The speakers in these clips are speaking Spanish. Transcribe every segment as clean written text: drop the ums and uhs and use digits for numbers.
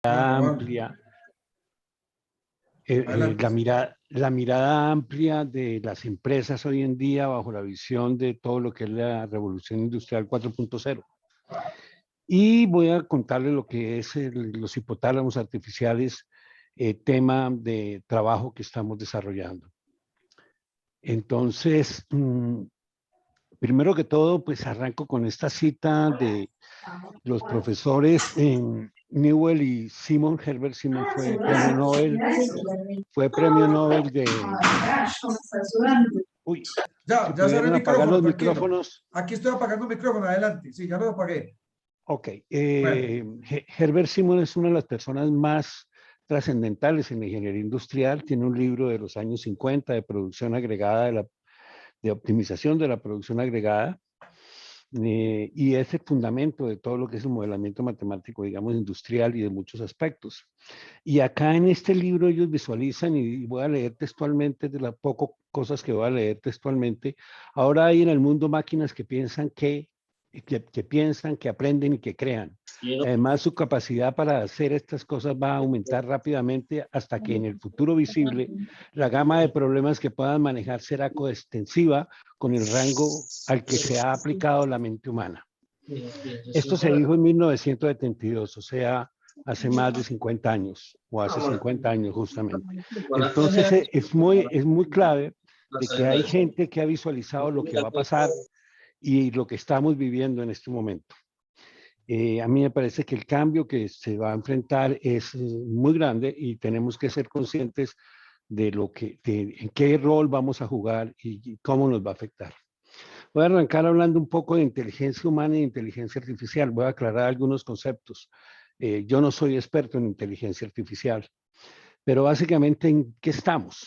amplia, la mirada amplia de las empresas hoy en día bajo la visión de todo lo que es la revolución industrial 4.0. Y voy a contarles lo que es los hipotálamos artificiales, tema de trabajo que estamos desarrollando. Entonces, primero que todo, pues arranco con esta cita de los profesores Newell y Simon. Herbert Simon fue premio Nobel de... Uy, ya si cerré el pudieran apagar micrófono, los tranquilo. micrófonos. Aquí estoy apagando el micrófono, adelante. Sí, ya lo apagué. Ok, Bueno. Herbert Simon es una de las personas más trascendentales en la ingeniería industrial. Tiene un libro de los años 50 de producción agregada, de optimización de la producción agregada, y es el fundamento de todo lo que es el modelamiento matemático, digamos, industrial y de muchos aspectos. Y acá en este libro ellos visualizan, y voy a leer textualmente, de las pocas cosas que voy a leer textualmente, ahora hay en el mundo máquinas que piensan, que piensan, que aprenden y que crean. Además, su capacidad para hacer estas cosas va a aumentar rápidamente hasta que en el futuro visible la gama de problemas que puedan manejar será coextensiva con el rango al que se ha aplicado la mente humana. Esto se dijo en 1972, o sea, hace más de 50 años, o hace 50 años justamente. Entonces es muy clave de que hay gente que ha visualizado lo que va a pasar y lo que estamos viviendo en este momento. A mí me parece que el cambio que se va a enfrentar es muy grande y tenemos que ser conscientes de en qué rol vamos a jugar y cómo nos va a afectar. Voy a arrancar hablando un poco de inteligencia humana y inteligencia artificial. Voy a aclarar algunos conceptos. Yo no soy experto en inteligencia artificial, pero básicamente, ¿en qué estamos?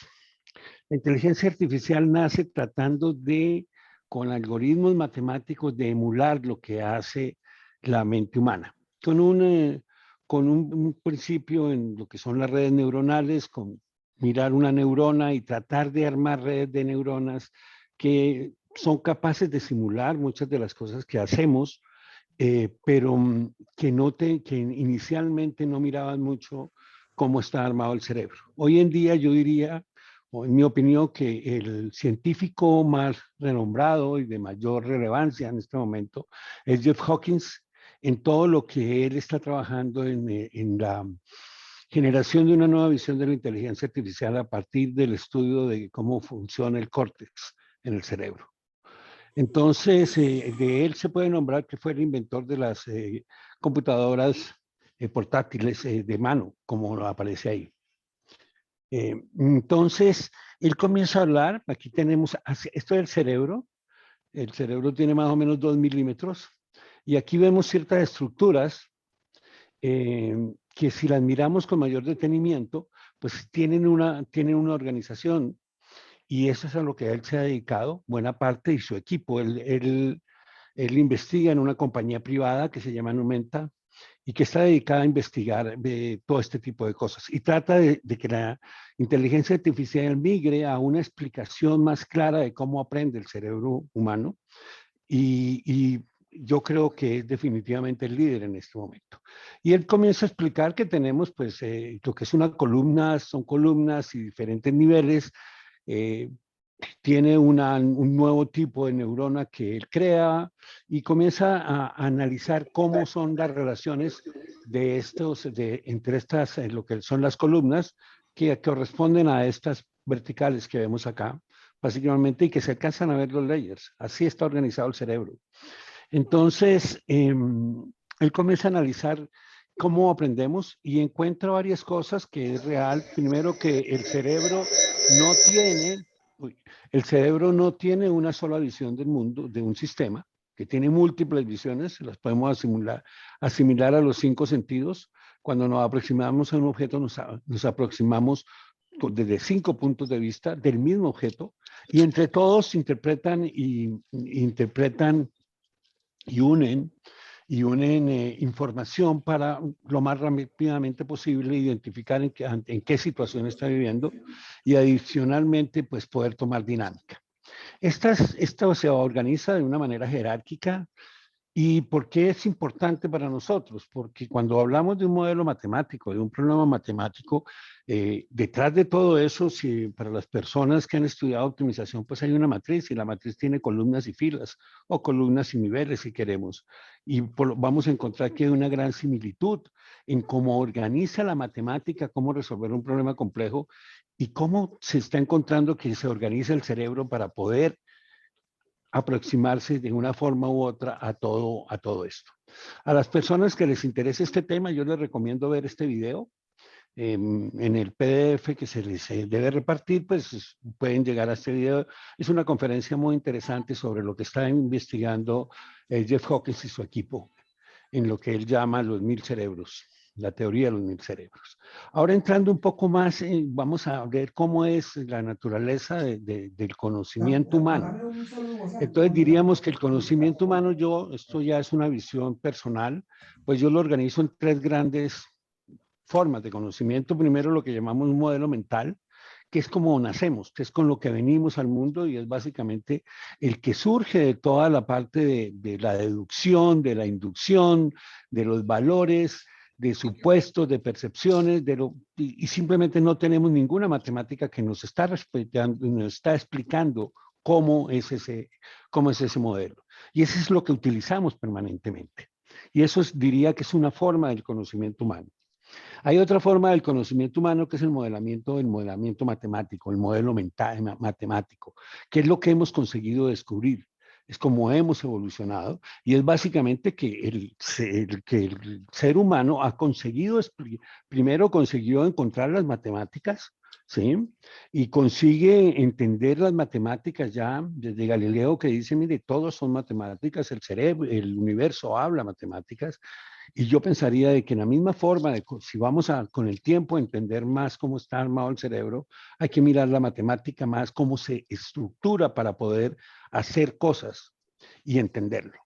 La inteligencia artificial nace tratando de, con algoritmos matemáticos, de emular lo que hace la mente humana, con un principio en lo que son las redes neuronales, con mirar una neurona y tratar de armar redes de neuronas que son capaces de simular muchas de las cosas que hacemos, pero que inicialmente no miraban mucho cómo está armado el cerebro. Hoy en día yo diría, o en mi opinión, que el científico más renombrado y de mayor relevancia en este momento es Jeff Hawkins, en todo lo que él está trabajando en la generación de una nueva visión de la inteligencia artificial a partir del estudio de cómo funciona el córtex en el cerebro. Entonces, de él se puede nombrar que fue el inventor de las computadoras portátiles de mano, como aparece ahí. Entonces, él comienza a hablar, aquí tenemos, esto del cerebro, el cerebro tiene más o menos 2 milímetros, y aquí vemos ciertas estructuras que si las miramos con mayor detenimiento, pues tienen una organización, y eso es a lo que él se ha dedicado, buena parte, y su equipo. Él investiga en una compañía privada que se llama Numenta y que está dedicada a investigar todo este tipo de cosas. Y trata de que la inteligencia artificial migre a una explicación más clara de cómo aprende el cerebro humano. Y yo creo que es definitivamente el líder en este momento. Y él comienza a explicar que tenemos pues lo que es una columna, son columnas y diferentes niveles. Tiene un nuevo tipo de neurona que él crea y comienza a analizar cómo son las relaciones entre estas, lo que son las columnas que corresponden a estas verticales que vemos acá, básicamente, y que se alcanzan a ver los layers. Así está organizado el cerebro. Entonces, él comienza a analizar cómo aprendemos y encuentra varias cosas que es real. Primero, que el cerebro no tiene una sola visión del mundo, de un sistema, que tiene múltiples visiones, las podemos asimilar a los 5 sentidos. Cuando nos aproximamos a un objeto, nos aproximamos desde 5 puntos de vista del mismo objeto, y entre todos interpretan y unen información para lo más rápidamente posible identificar en qué situación está viviendo y adicionalmente pues poder tomar dinámica. Esto se organiza de una manera jerárquica ¿Y por qué es importante para nosotros? Porque cuando hablamos de un modelo matemático, de un problema matemático, detrás de todo eso, si para las personas que han estudiado optimización, pues hay una matriz y la matriz tiene columnas y filas o columnas y niveles si queremos. Y vamos a encontrar que hay una gran similitud en cómo organiza la matemática, cómo resolver un problema complejo y cómo se está encontrando que se organiza el cerebro para poder aproximarse de una forma u otra a todo esto. A las personas que les interese este tema, yo les recomiendo ver este video. En el PDF que se les debe repartir, pues pueden llegar a este video. Es una conferencia muy interesante sobre lo que está investigando Jeff Hawkins y su equipo en lo que él llama los 1000 cerebros, la teoría de los 1000 cerebros. Ahora entrando un poco más, vamos a ver cómo es la naturaleza del conocimiento humano. Mándale un saludo WhatsApp, Entonces mándale diríamos un que el WhatsApp. conocimiento humano, esto ya es una visión personal, pues yo lo organizo en tres grandes formas de conocimiento. Primero, lo que llamamos un modelo mental, que es como nacemos, que es con lo que venimos al mundo y es básicamente el que surge de toda la parte de la deducción, de la inducción, de los valores, de supuestos, de percepciones, y simplemente no tenemos ninguna matemática que nos está respetando, nos está explicando cómo es ese modelo. Y eso es lo que utilizamos permanentemente. Y eso diría que es una forma del conocimiento humano. Hay otra forma del conocimiento humano que es el modelamiento matemático, el modelo mental, matemático, que es lo que hemos conseguido descubrir. Es como hemos evolucionado y es básicamente que que el ser humano ha conseguido, primero consiguió encontrar las matemáticas, ¿sí? Y consigue entender las matemáticas ya desde Galileo que dice, mire, todos son matemáticas, el cerebro, el universo habla matemáticas, y yo pensaría de que en la misma forma, si vamos con el tiempo a entender más cómo está armado el cerebro, hay que mirar la matemática más, cómo se estructura para poder hacer cosas y entenderlo.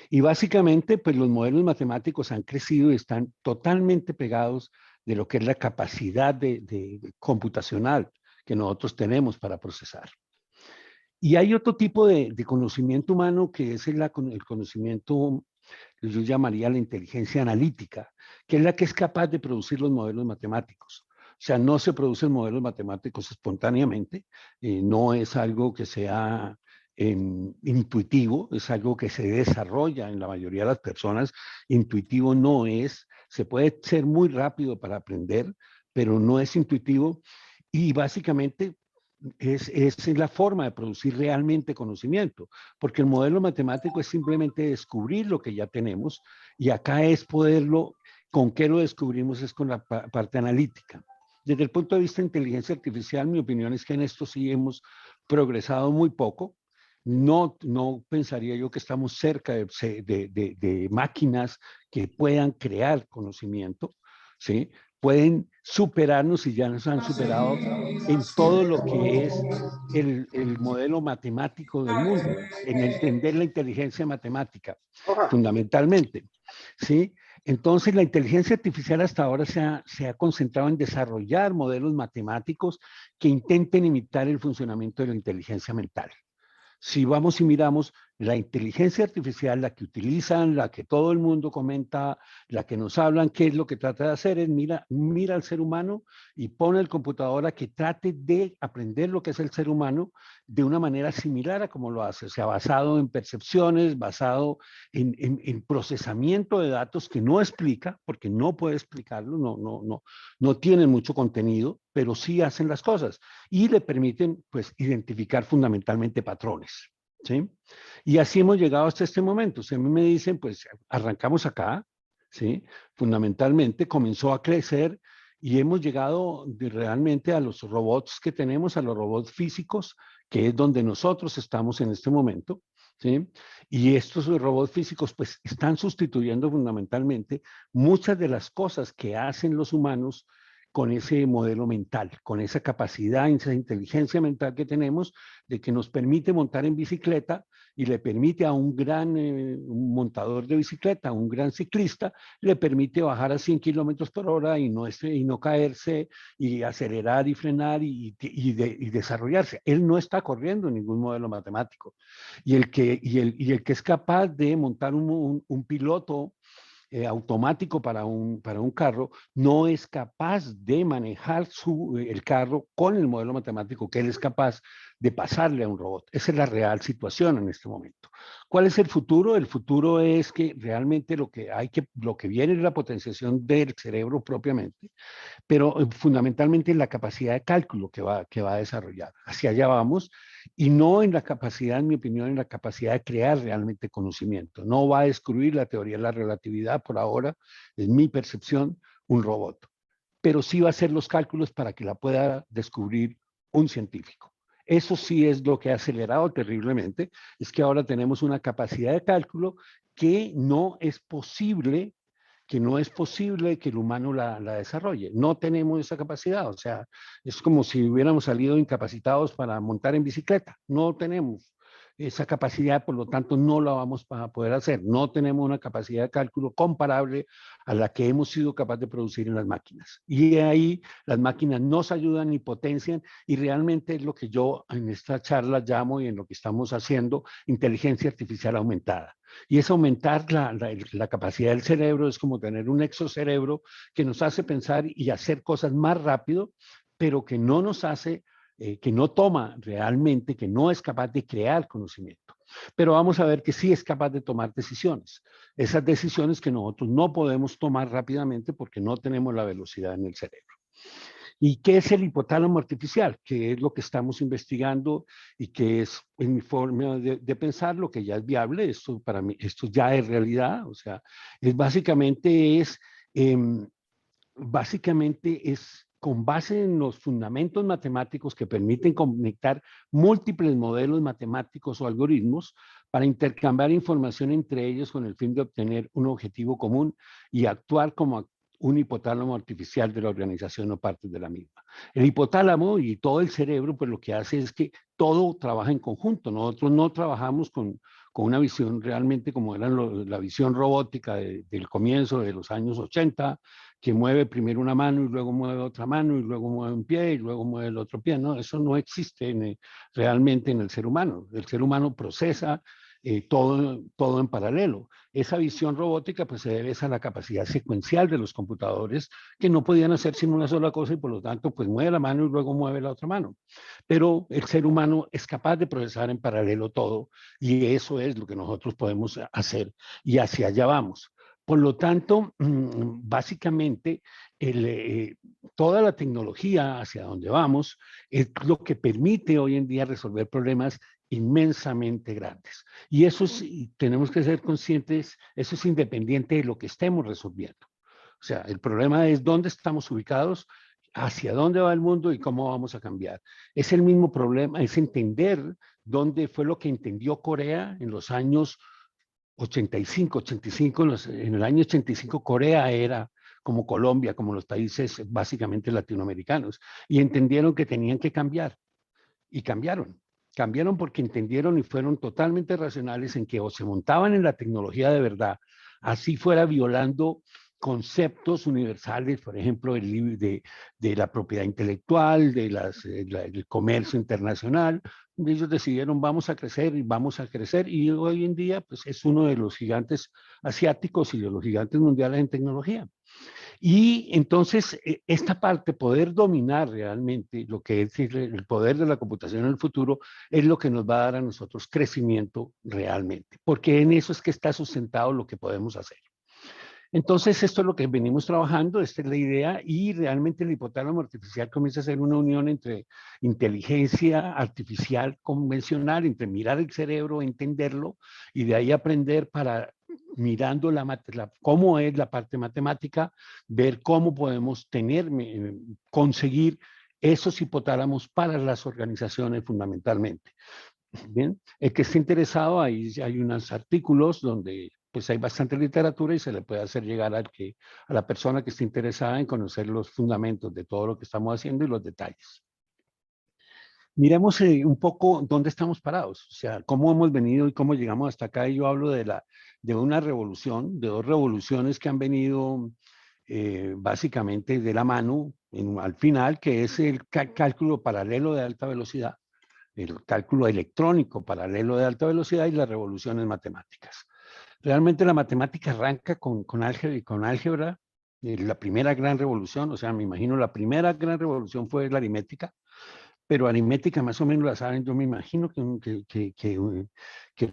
Y básicamente, pues los modelos matemáticos han crecido y están totalmente pegados de lo que es la capacidad computacional que nosotros tenemos para procesar. Y hay otro tipo de conocimiento humano que es el conocimiento, yo llamaría la inteligencia analítica, que es la que es capaz de producir los modelos matemáticos. O sea, no se producen modelos matemáticos espontáneamente, no es algo que sea intuitivo, es algo que se desarrolla en la mayoría de las personas. Intuitivo no es, se puede ser muy rápido para aprender, pero no es intuitivo y básicamente es la forma de producir realmente conocimiento, porque el modelo matemático es simplemente descubrir lo que ya tenemos y acá es poderlo, ¿con qué lo descubrimos? Es con la parte analítica. Desde el punto de vista de inteligencia artificial, mi opinión es que en esto sí hemos progresado muy poco. No pensaría yo que estamos cerca de máquinas que puedan crear conocimiento, ¿sí? Pueden superarnos y ya nos han superado en todo lo que es el modelo matemático del mundo, en entender la inteligencia matemática, fundamentalmente, ¿sí? Entonces, la inteligencia artificial hasta ahora se ha concentrado en desarrollar modelos matemáticos que intenten imitar el funcionamiento de la inteligencia mental. Si vamos y miramos la inteligencia artificial, la que utilizan, la que todo el mundo comenta, la que nos hablan, ¿qué es lo que trata de hacer? Es mira al ser humano y pone el computador a que trate de aprender lo que es el ser humano de una manera similar a como lo hace, o sea, basado en percepciones, basado en procesamiento de datos que no explica, porque no puede explicarlo, no tienen mucho contenido, pero sí hacen las cosas y le permiten, pues, identificar fundamentalmente patrones, ¿sí? Y así hemos llegado hasta este momento. Si a mí me dicen, pues, arrancamos acá, ¿sí? Fundamentalmente comenzó a crecer y hemos llegado realmente a los robots que tenemos, a los robots físicos, que es donde nosotros estamos en este momento, ¿sí? Y estos robots físicos, pues, están sustituyendo fundamentalmente muchas de las cosas que hacen los humanos con ese modelo mental, con esa capacidad, esa inteligencia mental que tenemos de que nos permite montar en bicicleta y le permite a un gran un montador de bicicleta, un gran ciclista, le permite bajar a 100 kilómetros por hora y no caerse y acelerar y frenar y desarrollarse. Él no está corriendo ningún modelo matemático. Y el que es capaz de montar un piloto automático para un carro, no es capaz de manejar el carro con el modelo matemático que él es capaz de pasarle a un robot. Esa es la real situación en este momento. ¿Cuál es el futuro? El futuro es que realmente lo que viene es la potenciación del cerebro propiamente, pero fundamentalmente en la capacidad de cálculo que va a desarrollar. Hacia allá vamos, y no en la capacidad, en mi opinión, en la capacidad de crear realmente conocimiento. No va a descubrir la teoría de la relatividad por ahora, es mi percepción, un robot, pero sí va a hacer los cálculos para que la pueda descubrir un científico. Eso sí es lo que ha acelerado terriblemente, es que ahora tenemos una capacidad de cálculo que no es posible que el humano la desarrolle. No tenemos esa capacidad, o sea, es como si hubiéramos salido incapacitados para montar en bicicleta. No tenemos esa capacidad, por lo tanto no la vamos a poder hacer. No tenemos una capacidad de cálculo comparable a la que hemos sido capaces de producir en las máquinas. Y ahí las máquinas nos ayudan y potencian, y realmente es lo que yo en esta charla llamo, y en lo que estamos haciendo, inteligencia artificial aumentada. Y es aumentar la capacidad del cerebro, es como tener un exocerebro que nos hace pensar y hacer cosas más rápido, pero que no nos hace, que no toma realmente, que no es capaz de crear conocimiento. Pero vamos a ver que sí es capaz de tomar decisiones. Esas decisiones que nosotros no podemos tomar rápidamente porque no tenemos la velocidad en el cerebro. ¿Y qué es el hipotálamo artificial? Que es lo que estamos investigando y que es, en mi forma de pensar, lo que ya es viable. Esto para mí, esto ya es realidad. O sea, eh, básicamente es con base en los fundamentos matemáticos que permiten conectar múltiples modelos matemáticos o algoritmos para intercambiar información entre ellos con el fin de obtener un objetivo común y actuar como un hipotálamo artificial de la organización o partes de la misma. El hipotálamo y todo el cerebro, pues lo que hace es que todo trabaja en conjunto. Nosotros no trabajamos con una visión realmente como era la visión robótica del comienzo de los años 80, que mueve primero una mano y luego mueve otra mano y luego mueve un pie y luego mueve el otro pie. No, eso no existe realmente en el ser humano. El ser humano procesa todo en paralelo. Esa visión robótica pues se debe a la capacidad secuencial de los computadores, que no podían hacer sino una sola cosa y por lo tanto pues mueve la mano y luego mueve la otra mano. Pero el ser humano es capaz de procesar en paralelo todo, y eso es lo que nosotros podemos hacer, y hacia allá vamos. Por lo tanto, básicamente, toda la tecnología hacia donde vamos es lo que permite hoy en día resolver problemas inmensamente grandes. Y eso es, tenemos que ser conscientes, eso es independiente de lo que estemos resolviendo. O sea, el problema es dónde estamos ubicados, hacia dónde va el mundo y cómo vamos a cambiar. Es el mismo problema, es entender dónde fue lo que entendió Corea en los años 85, en el año 85 Corea era como Colombia, como los países básicamente latinoamericanos, y entendieron que tenían que cambiar, y cambiaron. Cambiaron porque entendieron y fueron totalmente racionales en que o se montaban en la tecnología de verdad, así fuera violando conceptos universales, por ejemplo, de la propiedad intelectual, del comercio internacional. Ellos decidieron vamos a crecer y vamos a crecer, y hoy en día pues, es uno de los gigantes asiáticos y de los gigantes mundiales en tecnología. Y entonces, esta parte, poder dominar realmente lo que es el poder de la computación en el futuro, es lo que nos va a dar a nosotros crecimiento realmente, porque en eso es que está sustentado lo que podemos hacer. Entonces, esto es lo que venimos trabajando, esta es la idea, y realmente el hipotálamo artificial comienza a ser una unión entre inteligencia artificial convencional, entre mirar el cerebro, entenderlo, y de ahí aprender para, mirando cómo es la parte matemática, ver cómo podemos conseguir esos hipotálamos para las organizaciones fundamentalmente. Bien, el que esté interesado, ahí hay unos artículos donde pues hay bastante literatura y se le puede hacer llegar a la persona que esté interesada en conocer los fundamentos de todo lo que estamos haciendo y los detalles. Miremos un poco dónde estamos parados, o sea, cómo hemos venido y cómo llegamos hasta acá. Y yo hablo de una revolución, de dos revoluciones que han venido básicamente de la mano al final, que es el cálculo paralelo de alta velocidad, el cálculo electrónico paralelo de alta velocidad y las revoluciones matemáticas. Realmente la matemática arranca con álgebra y con álgebra, la primera gran revolución, o sea, me imagino la primera gran revolución fue la aritmética, pero aritmética más o menos la saben. Yo me imagino que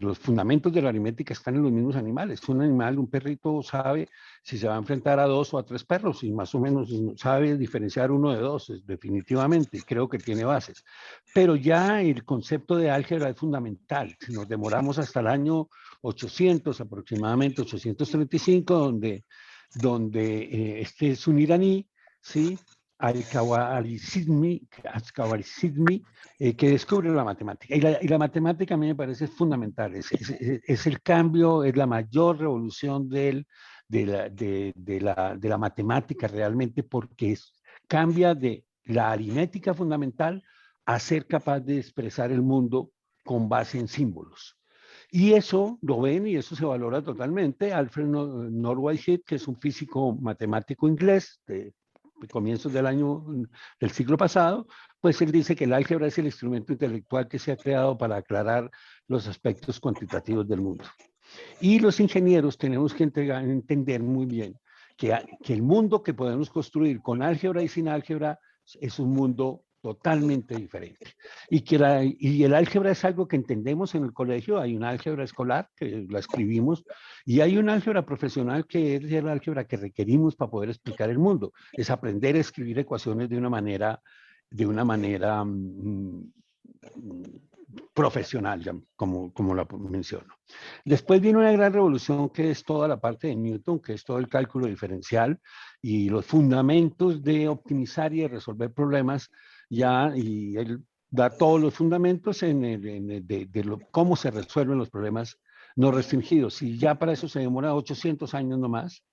los fundamentos de la aritmética están en los mismos animales. Un animal, un perrito sabe si se va a enfrentar a 2 o a 3 perros y más o menos sabe diferenciar uno de dos, definitivamente, creo que tiene bases. Pero ya el concepto de álgebra es fundamental. Si nos demoramos hasta el año 800, aproximadamente 835, donde este es un iraní, ¿sí? Al-Khwarizmi, que descubre la matemática. Y la matemática a mí me parece fundamental. Es el cambio, es la mayor revolución de la matemática realmente, porque cambia de la aritmética fundamental a ser capaz de expresar el mundo con base en símbolos. Y eso lo ven y eso se valora totalmente. Alfred North Whitehead, que es un físico matemático inglés de comienzos del siglo pasado, pues él dice que el álgebra es el instrumento intelectual que se ha creado para aclarar los aspectos cuantitativos del mundo. Y los ingenieros tenemos que entender muy bien que el mundo que podemos construir con álgebra y sin álgebra es un mundo totalmente diferente. Y el álgebra es algo que entendemos en el colegio. Hay una álgebra escolar que la escribimos y hay una álgebra profesional que es el álgebra que requerimos para poder explicar el mundo. Es aprender a escribir ecuaciones de una manera profesional, como la menciono. Después viene una gran revolución que es toda la parte de Newton, que es todo el cálculo diferencial y los fundamentos de optimizar y de resolver problemas, y él da todos los fundamentos de cómo se resuelven los problemas no restringidos. Y ya para eso se demora 800 años nomás.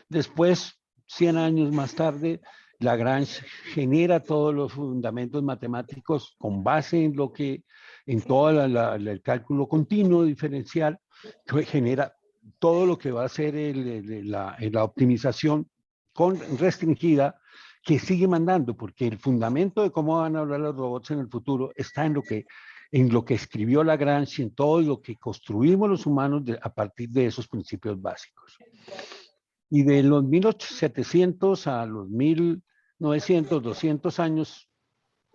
Después, 100 años más tarde, Lagrange genera todos los fundamentos matemáticos con base en todo el cálculo continuo diferencial, que genera todo lo que va a ser la optimización restringida, que sigue mandando, porque el fundamento de cómo van a hablar los robots en el futuro está en lo que escribió Lagrange y en todo lo que construimos los humanos a partir de esos principios básicos. Y de los 1700 a los 1900, 200 años,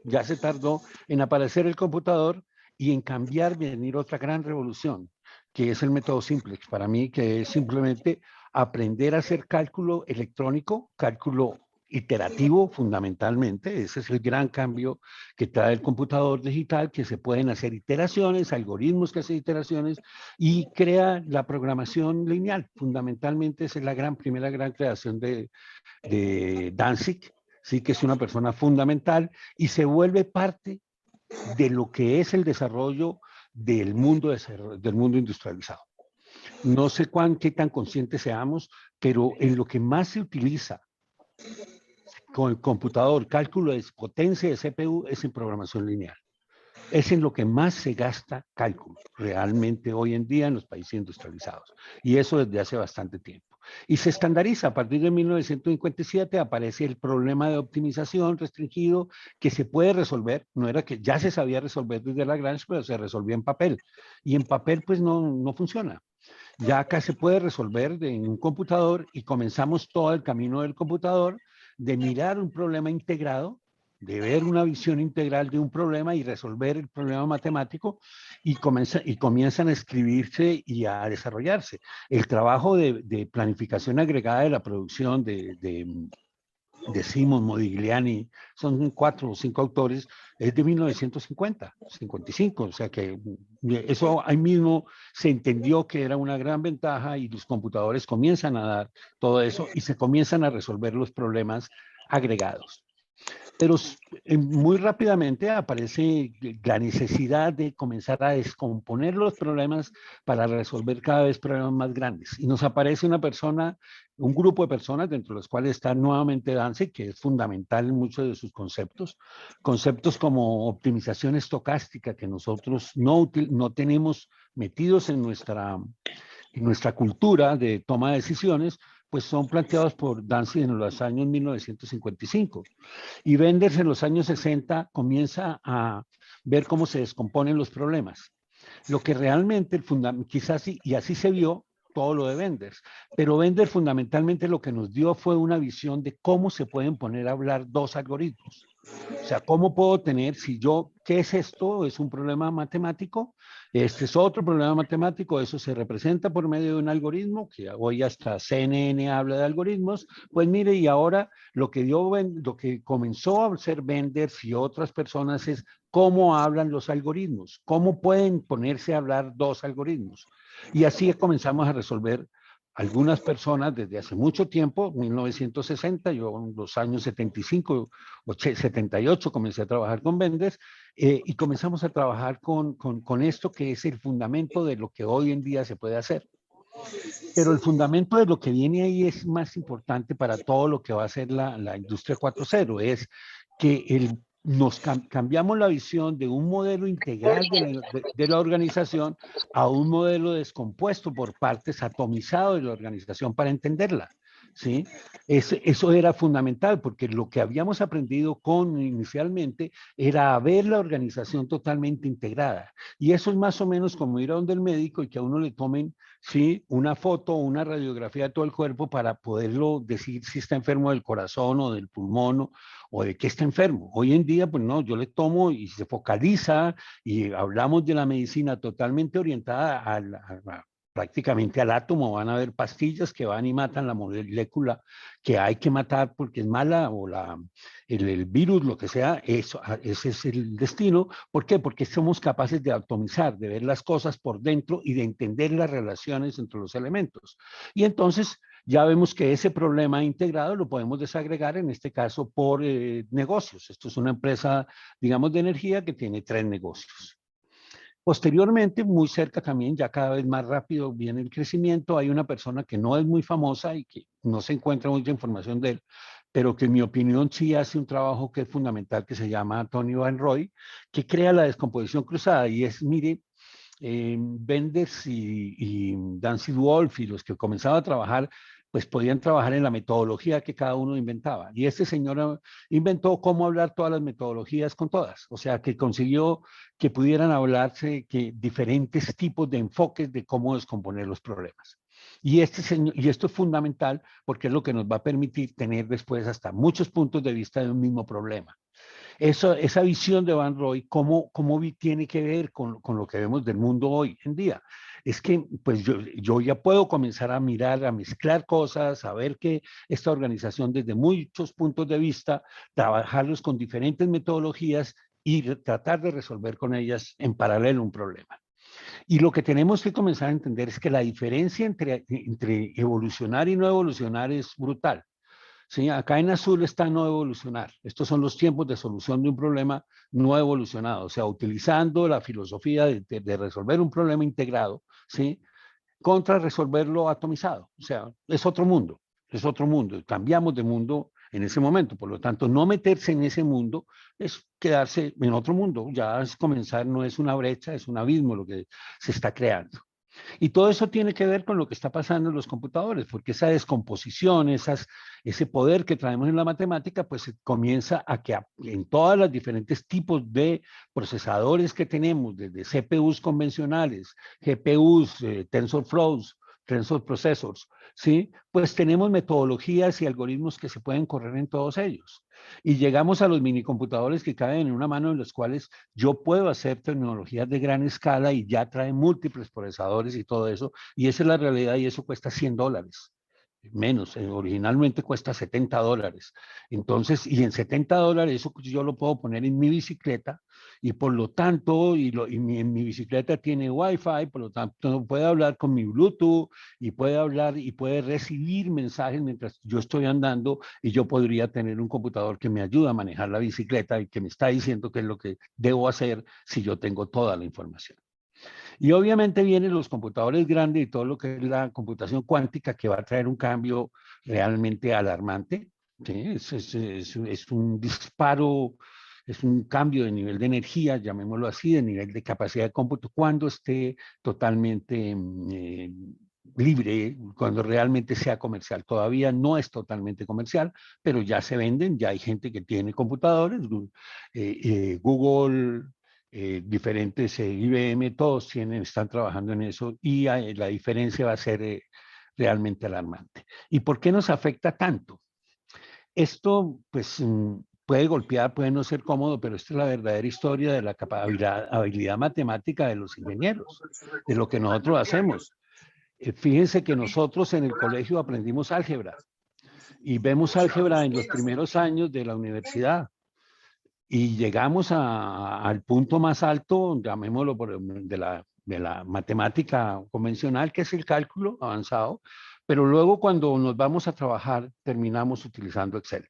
ya se tardó en aparecer el computador y en cambiar, venir otra gran revolución, que es el método simplex, para mí, que es simplemente aprender a hacer cálculo electrónico, cálculo iterativo fundamentalmente. Ese es el gran cambio que trae el computador digital, que se pueden hacer iteraciones, algoritmos que hacen iteraciones y crea la programación lineal. Fundamentalmente esa es la primera gran creación de Danzig, sí, que es una persona fundamental y se vuelve parte de lo que es el desarrollo del mundo industrializado. No sé qué tan conscientes seamos, pero en lo que más se utiliza con el computador, cálculo de potencia de CPU, es en programación lineal. Es en lo que más se gasta cálculo realmente hoy en día en los países industrializados. Y eso desde hace bastante tiempo. Y se estandariza. A partir de 1957 aparece el problema de optimización restringido que se puede resolver. No era que ya se sabía resolver desde Lagrange, pero se resolvió en papel. Y en papel pues no funciona. Ya acá se puede resolver en un computador y comenzamos todo el camino del computador de mirar un problema integrado, de ver una visión integral de un problema y resolver el problema matemático y comienzan a escribirse y a desarrollarse. El trabajo de planificación agregada de la producción de Simon, Modigliani, son 4 o 5 autores, es de 1950, 55, o sea que eso ahí mismo se entendió que era una gran ventaja y los computadores comienzan a dar todo eso y se comienzan a resolver los problemas agregados. Pero muy rápidamente aparece la necesidad de comenzar a descomponer los problemas para resolver cada vez problemas más grandes. Y nos aparece una persona, un grupo de personas, dentro de los cuales está nuevamente Dance, que es fundamental en muchos de sus conceptos. Conceptos como optimización estocástica, que nosotros no tenemos metidos en nuestra cultura de toma de decisiones, pues son planteados por Dancy en los años 1955. Y Benders en los años 60 comienza a ver cómo se descomponen los problemas. Lo que realmente, quizás y así se vio todo lo de Benders, pero Benders fundamentalmente lo que nos dio fue una visión de cómo se pueden poner a hablar dos algoritmos. O sea, ¿cómo puedo tener, si yo, qué es esto? ¿Es un problema matemático? Este es otro problema matemático, eso se representa por medio de un algoritmo, que hoy hasta CNN habla de algoritmos. Pues mire, y ahora lo que comenzó a hacer Benders y otras personas es cómo hablan los algoritmos, cómo pueden ponerse a hablar dos algoritmos. Y así comenzamos a resolver algunas personas desde hace mucho tiempo, 1960, yo en los años 75, 78 comencé a trabajar con Benders y comenzamos a trabajar con esto que es el fundamento de lo que hoy en día se puede hacer. Pero el fundamento de lo que viene ahí es más importante para todo lo que va a ser la industria 4.0, es que cambiamos la visión de un modelo integral de la organización a un modelo descompuesto por partes, atomizado de la organización para entenderla. ¿Sí? Eso era fundamental porque lo que habíamos aprendido inicialmente era a ver la organización totalmente integrada. Y eso es más o menos como ir a donde el médico y que a uno le tomen, ¿sí?, una foto o una radiografía de todo el cuerpo para poderlo decir si está enfermo del corazón o del pulmón o de qué está enfermo. Hoy en día, pues no, yo le tomo y se focaliza y hablamos de la medicina totalmente orientada prácticamente al átomo. Van a haber pastillas que van y matan la molécula que hay que matar porque es mala o el virus, lo que sea, ese es el destino. ¿Por qué? Porque somos capaces de atomizar, de ver las cosas por dentro y de entender las relaciones entre los elementos. Y entonces ya vemos que ese problema integrado lo podemos desagregar, en este caso, por negocios. Esto es una empresa, digamos, de energía que tiene 3 negocios. Posteriormente, muy cerca también, ya cada vez más rápido viene el crecimiento, hay una persona que no es muy famosa y que no se encuentra mucha información de él, pero que en mi opinión sí hace un trabajo que es fundamental, que se llama Tony Van Roy, que crea la descomposición cruzada y es, mire, Benders y Dancy Wolf y los que comenzaban a trabajar, pues podían trabajar en la metodología que cada uno inventaba. Y este señor inventó cómo hablar todas las metodologías con todas. O sea, que consiguió que pudieran hablarse que diferentes tipos de enfoques de cómo descomponer los problemas. Y esto es fundamental porque es lo que nos va a permitir tener después hasta muchos puntos de vista de un mismo problema. Esa visión de Van Roy, ¿cómo tiene que ver con lo que vemos del mundo hoy en día? Es que pues yo ya puedo comenzar a mirar, a mezclar cosas, a ver que esta organización desde muchos puntos de vista, trabajarlos con diferentes metodologías y tratar de resolver con ellas en paralelo un problema. Y lo que tenemos que comenzar a entender es que la diferencia entre evolucionar y no evolucionar es brutal. Sí, acá en azul está no evolucionar. Estos son los tiempos de solución de un problema no evolucionado, o sea, utilizando la filosofía de resolver un problema integrado, ¿sí?, contra resolverlo atomizado. O sea, es otro mundo, es otro mundo. Cambiamos de mundo en ese momento. Por lo tanto, no meterse en ese mundo es quedarse en otro mundo. Ya es comenzar, no es una brecha, es un abismo lo que se está creando. Y todo eso tiene que ver con lo que está pasando en los computadores, porque esa descomposición, ese poder que traemos en la matemática, pues comienza a que en todos los diferentes tipos de procesadores que tenemos, desde CPUs convencionales, GPUs, TensorFlows, Tensor Processors, ¿sí? Pues tenemos metodologías y algoritmos que se pueden correr en todos ellos. Y llegamos a los minicomputadores que caben en una mano, en los cuales yo puedo hacer tecnologías de gran escala y ya trae múltiples procesadores y todo eso. Y esa es la realidad y eso cuesta $100. menos, originalmente cuesta $70. Entonces, y en $70 eso yo lo puedo poner en mi bicicleta y por lo tanto, en mi bicicleta tiene Wi-Fi, por lo tanto puede hablar con mi Bluetooth y puede hablar y puede recibir mensajes mientras yo estoy andando y yo podría tener un computador que me ayuda a manejar la bicicleta y que me está diciendo qué es lo que debo hacer si yo tengo toda la información. Y obviamente vienen los computadores grandes y todo lo que es la computación cuántica que va a traer un cambio realmente alarmante. ¿Sí? Es un disparo, es un cambio de nivel de energía, llamémoslo así, de nivel de capacidad de cómputo, cuando esté totalmente libre, cuando realmente sea comercial. Todavía no es totalmente comercial, pero ya se venden, ya hay gente que tiene computadores, Google, diferentes IBM, todos están trabajando en eso y la diferencia va a ser realmente alarmante. ¿Y por qué nos afecta tanto? Esto, pues, puede golpear, puede no ser cómodo, pero esta es la verdadera historia de la habilidad matemática de los ingenieros, de lo que nosotros hacemos. Fíjense que nosotros en el colegio aprendimos álgebra y vemos álgebra en los primeros años de la universidad. Y llegamos al punto más alto, llamémoslo de la matemática convencional, que es el cálculo avanzado, pero luego cuando nos vamos a trabajar terminamos utilizando Excel.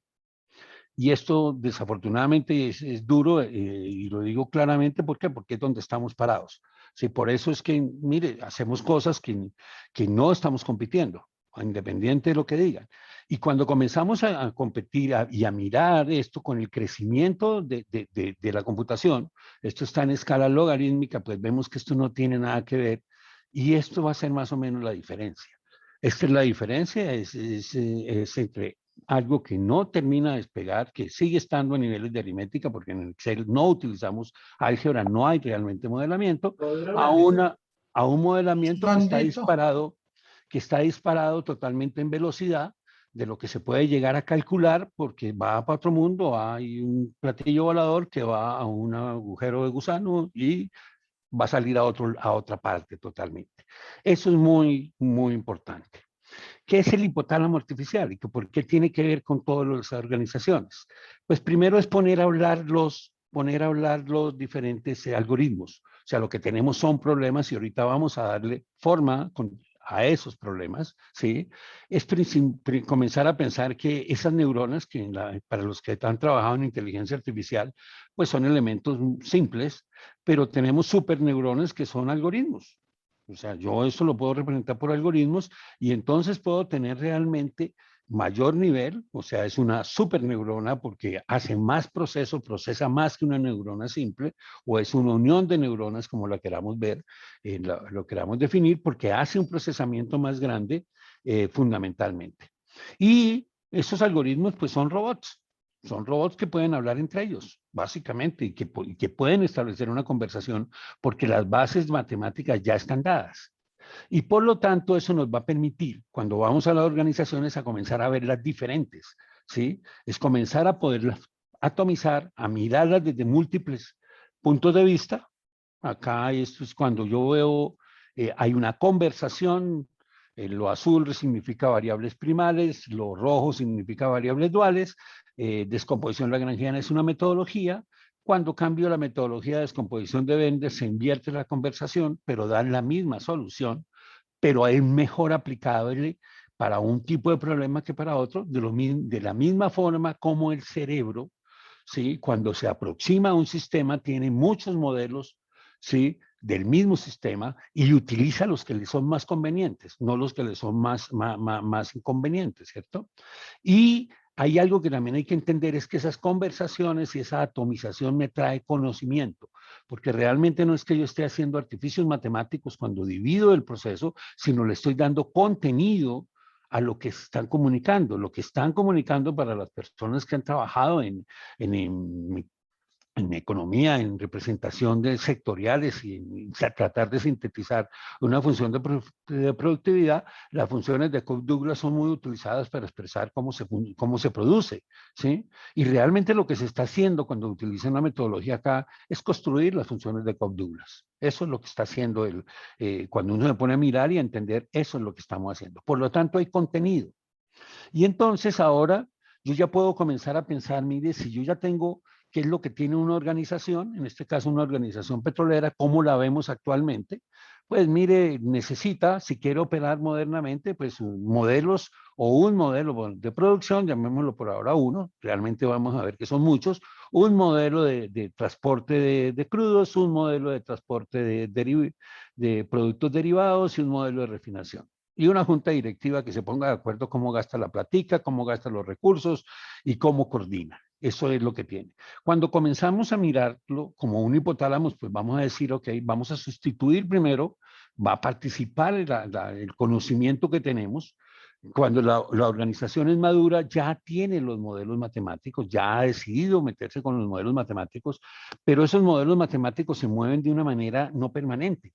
Y esto desafortunadamente es duro y lo digo claramente, ¿por qué? Porque es donde estamos parados. Sí, por eso es que, mire, hacemos cosas que no estamos compitiendo, independiente de lo que digan. Y cuando comenzamos a competir y a mirar esto con el crecimiento de la computación, esto está en escala logarítmica, pues vemos que esto no tiene nada que ver y esto va a ser más o menos la diferencia. Esta es la diferencia, es entre algo que no termina de despegar, que sigue estando a niveles de aritmética, porque en Excel no utilizamos álgebra, no hay realmente modelamiento, a un modelamiento Mandito. que está disparado totalmente en velocidad de lo que se puede llegar a calcular, porque va para otro mundo, hay un platillo volador que va a un agujero de gusano y va a salir a otra parte totalmente. Eso es muy, muy importante. ¿Qué es el hipotálamo artificial y por qué tiene que ver con todas las organizaciones? Pues primero es poner a hablar los diferentes algoritmos. O sea, lo que tenemos son problemas y ahorita vamos a darle forma a esos problemas, ¿sí? Es comenzar a pensar que esas neuronas, para los que han trabajado en inteligencia artificial, pues son elementos simples, pero tenemos superneuronas que son algoritmos. O sea, yo eso lo puedo representar por algoritmos y entonces puedo tener realmente mayor nivel, o sea, es una superneurona porque hace más proceso, procesa más que una neurona simple, o es una unión de neuronas, como la queramos ver, lo queramos definir, porque hace un procesamiento más grande fundamentalmente. Y esos algoritmos, pues son robots que pueden hablar entre ellos, básicamente, y que pueden establecer una conversación porque las bases matemáticas ya están dadas. Y por lo tanto, eso nos va a permitir, cuando vamos a las organizaciones, a comenzar a verlas diferentes, ¿sí? Es comenzar a poderlas atomizar, a mirarlas desde múltiples puntos de vista. Acá esto es cuando yo veo, hay una conversación, lo azul significa variables primales, lo rojo significa variables duales, descomposición lagrangiana es una metodología. Cuando cambio la metodología de descomposición de Bender, se invierte la conversación, pero dan la misma solución, pero es mejor aplicable para un tipo de problema que para otro, de la misma forma como el cerebro, ¿sí? Cuando se aproxima a un sistema, tiene muchos modelos, ¿sí? Del mismo sistema y utiliza los que le son más convenientes, no los que le son más inconvenientes, ¿cierto? Y hay algo que también hay que entender, es que esas conversaciones y esa atomización me trae conocimiento, porque realmente no es que yo esté haciendo artificios matemáticos cuando divido el proceso, sino le estoy dando contenido a lo que están comunicando. Lo que están comunicando para las personas que han trabajado en economía, en representación de sectoriales y en tratar de sintetizar una función de productividad, las funciones de Cobb-Douglas son muy utilizadas para expresar cómo se produce, ¿sí? Y realmente lo que se está haciendo cuando utiliza una metodología acá es construir las funciones de Cobb-Douglas. Eso es lo que está haciendo cuando uno se pone a mirar y a entender, eso es lo que estamos haciendo. Por lo tanto, hay contenido. Y entonces ahora yo ya puedo comenzar a pensar, mire, si yo ya tengo qué es lo que tiene una organización, en este caso una organización petrolera, cómo la vemos actualmente, pues mire, necesita, si quiere operar modernamente, pues modelos o un modelo de producción, llamémoslo por ahora uno, realmente vamos a ver que son muchos, un modelo de transporte de crudos, un modelo de transporte de productos derivados y un modelo de refinación y una junta directiva que se ponga de acuerdo cómo gasta la platica, cómo gasta los recursos y cómo coordina. Eso es lo que tiene. Cuando comenzamos a mirarlo como un hipotálamo, pues vamos a decir, ok, vamos a sustituir primero, va a participar el conocimiento que tenemos. Cuando la organización es madura, ya tiene los modelos matemáticos, ya ha decidido meterse con los modelos matemáticos, pero esos modelos matemáticos se mueven de una manera no permanente,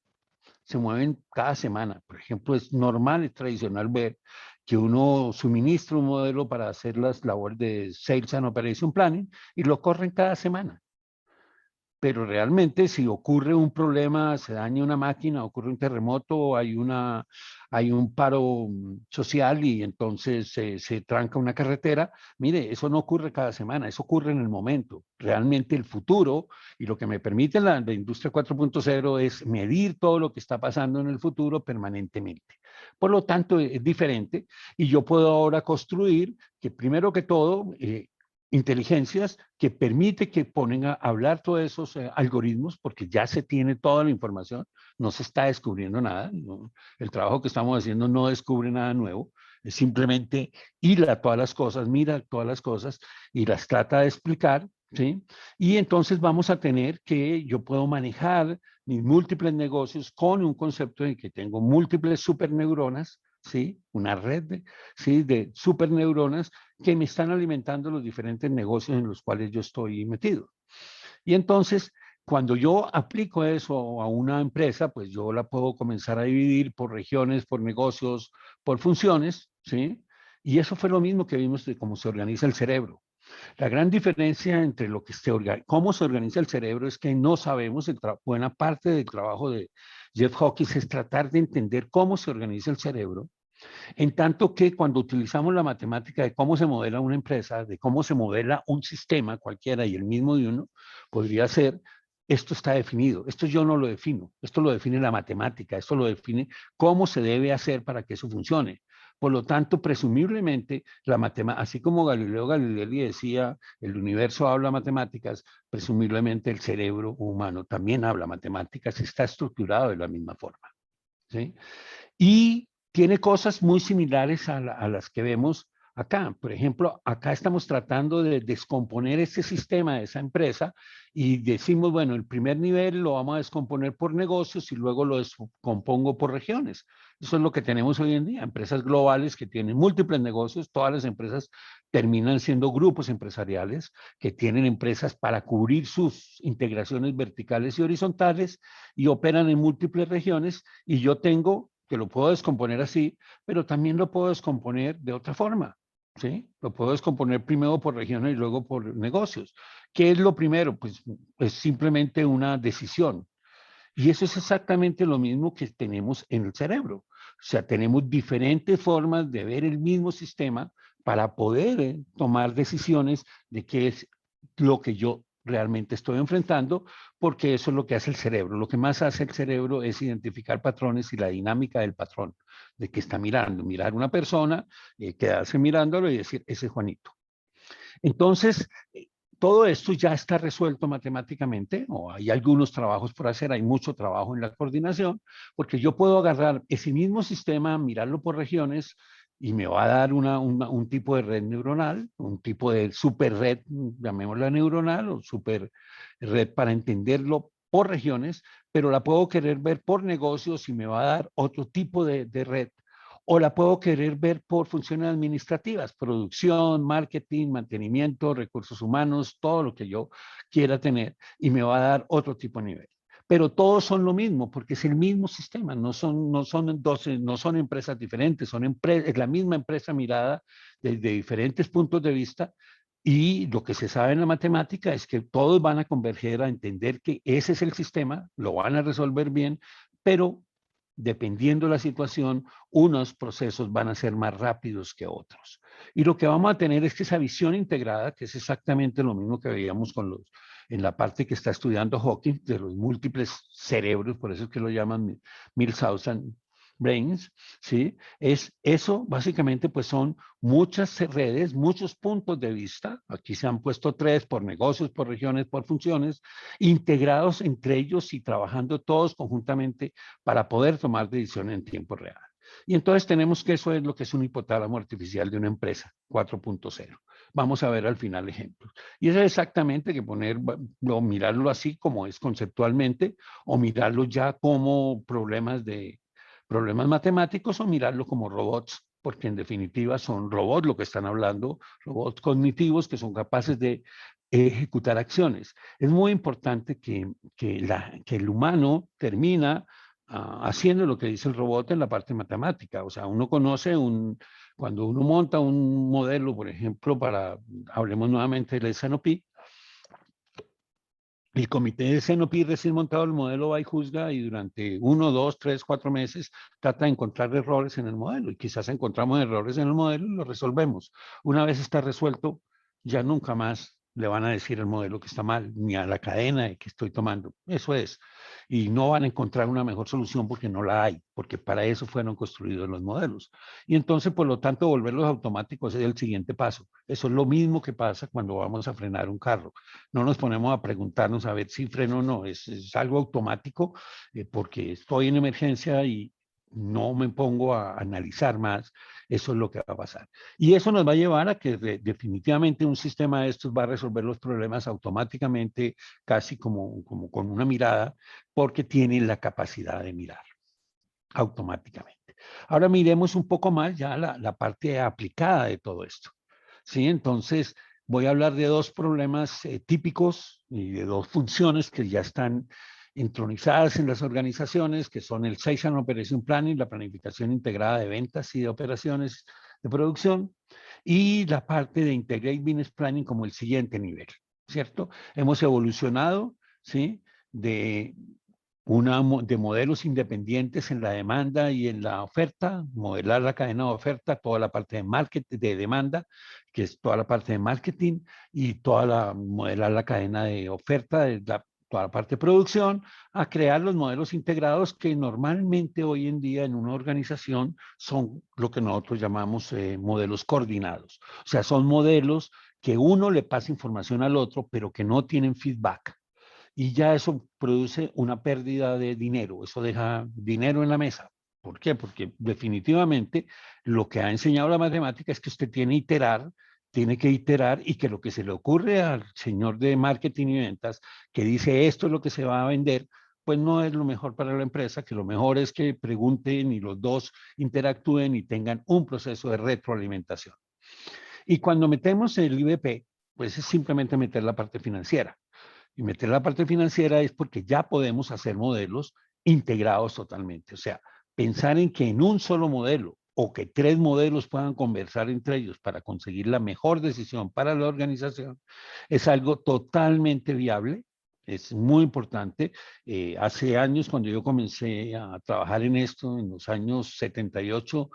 se mueven cada semana. Por ejemplo, es normal, es tradicional ver que uno suministra un modelo para hacer las labores de Sales and Operation Planning y lo corren cada semana. Pero realmente si ocurre un problema, se daña una máquina, ocurre un terremoto, hay un paro social y entonces se tranca una carretera, mire, eso no ocurre cada semana, eso ocurre en el momento. Realmente el futuro y lo que me permite la industria 4.0 es medir todo lo que está pasando en el futuro permanentemente. Por lo tanto, es diferente y yo puedo ahora construir que primero que todo, inteligencias que permite que ponen a hablar todos esos algoritmos, porque ya se tiene toda la información, no se está descubriendo nada, ¿no? El trabajo que estamos haciendo no descubre nada nuevo, es simplemente ir a todas las cosas, mira todas las cosas y las trata de explicar, ¿sí? Y entonces vamos a tener que yo puedo manejar mis múltiples negocios con un concepto en que tengo múltiples superneuronas, ¿sí? Una red ¿sí? De superneuronas que me están alimentando los diferentes negocios en los cuales yo estoy metido. Y entonces, cuando yo aplico eso a una empresa, pues yo la puedo comenzar a dividir por regiones, por negocios, por funciones, ¿sí? Y eso fue lo mismo que vimos de cómo se organiza el cerebro. La gran diferencia entre lo que cómo se organiza el cerebro es que no sabemos, buena parte del trabajo de Jeff Hawkins es tratar de entender cómo se organiza el cerebro en tanto que cuando utilizamos la matemática de cómo se modela una empresa, de cómo se modela un sistema cualquiera y el mismo de uno, podría ser, esto está definido, esto yo no lo defino, esto lo define la matemática, esto lo define cómo se debe hacer para que eso funcione. Por lo tanto, presumiblemente, así como Galileo Galilei decía, el universo habla matemáticas, presumiblemente el cerebro humano también habla matemáticas, está estructurado de la misma forma. ¿Sí? Y tiene cosas muy similares a las que vemos acá. Por ejemplo, acá estamos tratando de descomponer este sistema de esa empresa y decimos, bueno, el primer nivel lo vamos a descomponer por negocios y luego lo descompongo por regiones. Eso es lo que tenemos hoy en día, empresas globales que tienen múltiples negocios, todas las empresas terminan siendo grupos empresariales que tienen empresas para cubrir sus integraciones verticales y horizontales y operan en múltiples regiones y yo tengo que lo puedo descomponer así, pero también lo puedo descomponer de otra forma, ¿sí? Lo puedo descomponer primero por regiones y luego por negocios. ¿Qué es lo primero? Pues es simplemente una decisión. Y eso es exactamente lo mismo que tenemos en el cerebro. O sea, tenemos diferentes formas de ver el mismo sistema para poder tomar decisiones de qué es lo que yo realmente estoy enfrentando, porque eso es lo que hace el cerebro. Lo que más hace el cerebro es identificar patrones y la dinámica del patrón, de que está mirando, mirar una persona, quedarse mirándolo y decir, ese es Juanito. Entonces, todo esto ya está resuelto matemáticamente, o hay algunos trabajos por hacer, hay mucho trabajo en la coordinación, porque yo puedo agarrar ese mismo sistema, mirarlo por regiones, y me va a dar un tipo de red neuronal, un tipo de super red, llamémosla neuronal, o super red para entenderlo por regiones, pero la puedo querer ver por negocios y me va a dar otro tipo de red o la puedo querer ver por funciones administrativas, producción, marketing, mantenimiento, recursos humanos, todo lo que yo quiera tener y me va a dar otro tipo de nivel. Pero todos son lo mismo porque es el mismo sistema, no son empresas diferentes, es la misma empresa mirada desde diferentes puntos de vista y lo que se sabe en la matemática es que todos van a converger a entender que ese es el sistema, lo van a resolver bien, pero dependiendo de la situación, unos procesos van a ser más rápidos que otros. Y lo que vamos a tener es que esa visión integrada, que es exactamente lo mismo que veíamos en la parte que está estudiando Hawking, de los múltiples cerebros, por eso es que lo llaman Milhouse Brains, ¿sí? Eso básicamente pues son muchas redes, muchos puntos de vista, aquí se han puesto 3 por negocios, por regiones, por funciones, integrados entre ellos y trabajando todos conjuntamente para poder tomar decisiones en tiempo real. Y entonces tenemos que eso es lo que es un hipotálamo artificial de una empresa 4.0. Vamos a ver al final ejemplos. Y eso es exactamente que o mirarlo así como es conceptualmente, o mirarlo ya como problemas matemáticos, o mirarlo como robots, porque en definitiva son robots lo que están hablando, robots cognitivos que son capaces de ejecutar acciones. Es muy importante que el humano termina haciendo lo que dice el robot en la parte matemática. O sea, uno conoce cuando uno monta un modelo, por ejemplo, hablemos nuevamente del S&P, el comité de S&P recién montado el modelo va y juzga y durante 1, 2, 3, 4 meses trata de encontrar errores en el modelo y quizás encontramos errores en el modelo y lo resolvemos. Una vez está resuelto, ya nunca más le van a decir al modelo que está mal, ni a la cadena de que estoy tomando. Eso es. Y no van a encontrar una mejor solución porque no la hay, porque para eso fueron construidos los modelos. Y entonces, por lo tanto, volverlos automáticos es el siguiente paso. Eso es lo mismo que pasa cuando vamos a frenar un carro. No nos ponemos a preguntarnos a ver si freno o no, es algo automático porque estoy en emergencia y no me pongo a analizar más, eso es lo que va a pasar. Y eso nos va a llevar a que definitivamente un sistema de estos va a resolver los problemas automáticamente, casi como con una mirada, porque tiene la capacidad de mirar automáticamente. Ahora miremos un poco más ya la parte aplicada de todo esto. ¿Sí? Entonces, voy a hablar de 2 problemas típicos y de 2 funciones que ya están entronizadas en las organizaciones, que son el Sales and Operation Planning, la planificación integrada de ventas y de operaciones de producción, y la parte de Integrated Business Planning como el siguiente nivel, ¿cierto? Hemos evolucionado, ¿sí? De de modelos independientes en la demanda y en la oferta, modelar la cadena de oferta, toda la parte de marketing, de demanda, que es toda la parte de marketing, y modelar la cadena de oferta, toda la parte de producción, a crear los modelos integrados que normalmente hoy en día en una organización son lo que nosotros llamamos modelos coordinados. O sea, son modelos que uno le pasa información al otro, pero que no tienen feedback. Y ya eso produce una pérdida de dinero, eso deja dinero en la mesa. ¿Por qué? Porque definitivamente lo que ha enseñado la matemática es que usted tiene que iterar y que lo que se le ocurre al señor de marketing y ventas que dice esto es lo que se va a vender, pues no es lo mejor para la empresa, que lo mejor es que pregunten y los dos interactúen y tengan un proceso de retroalimentación. Y cuando metemos el IBP, pues es simplemente meter la parte financiera. Y meter la parte financiera es porque ya podemos hacer modelos integrados totalmente. O sea, pensar en que en un solo modelo o que 3 modelos puedan conversar entre ellos para conseguir la mejor decisión para la organización es algo totalmente viable. Es muy importante. Hace años, cuando yo comencé a trabajar en esto, en los años 78,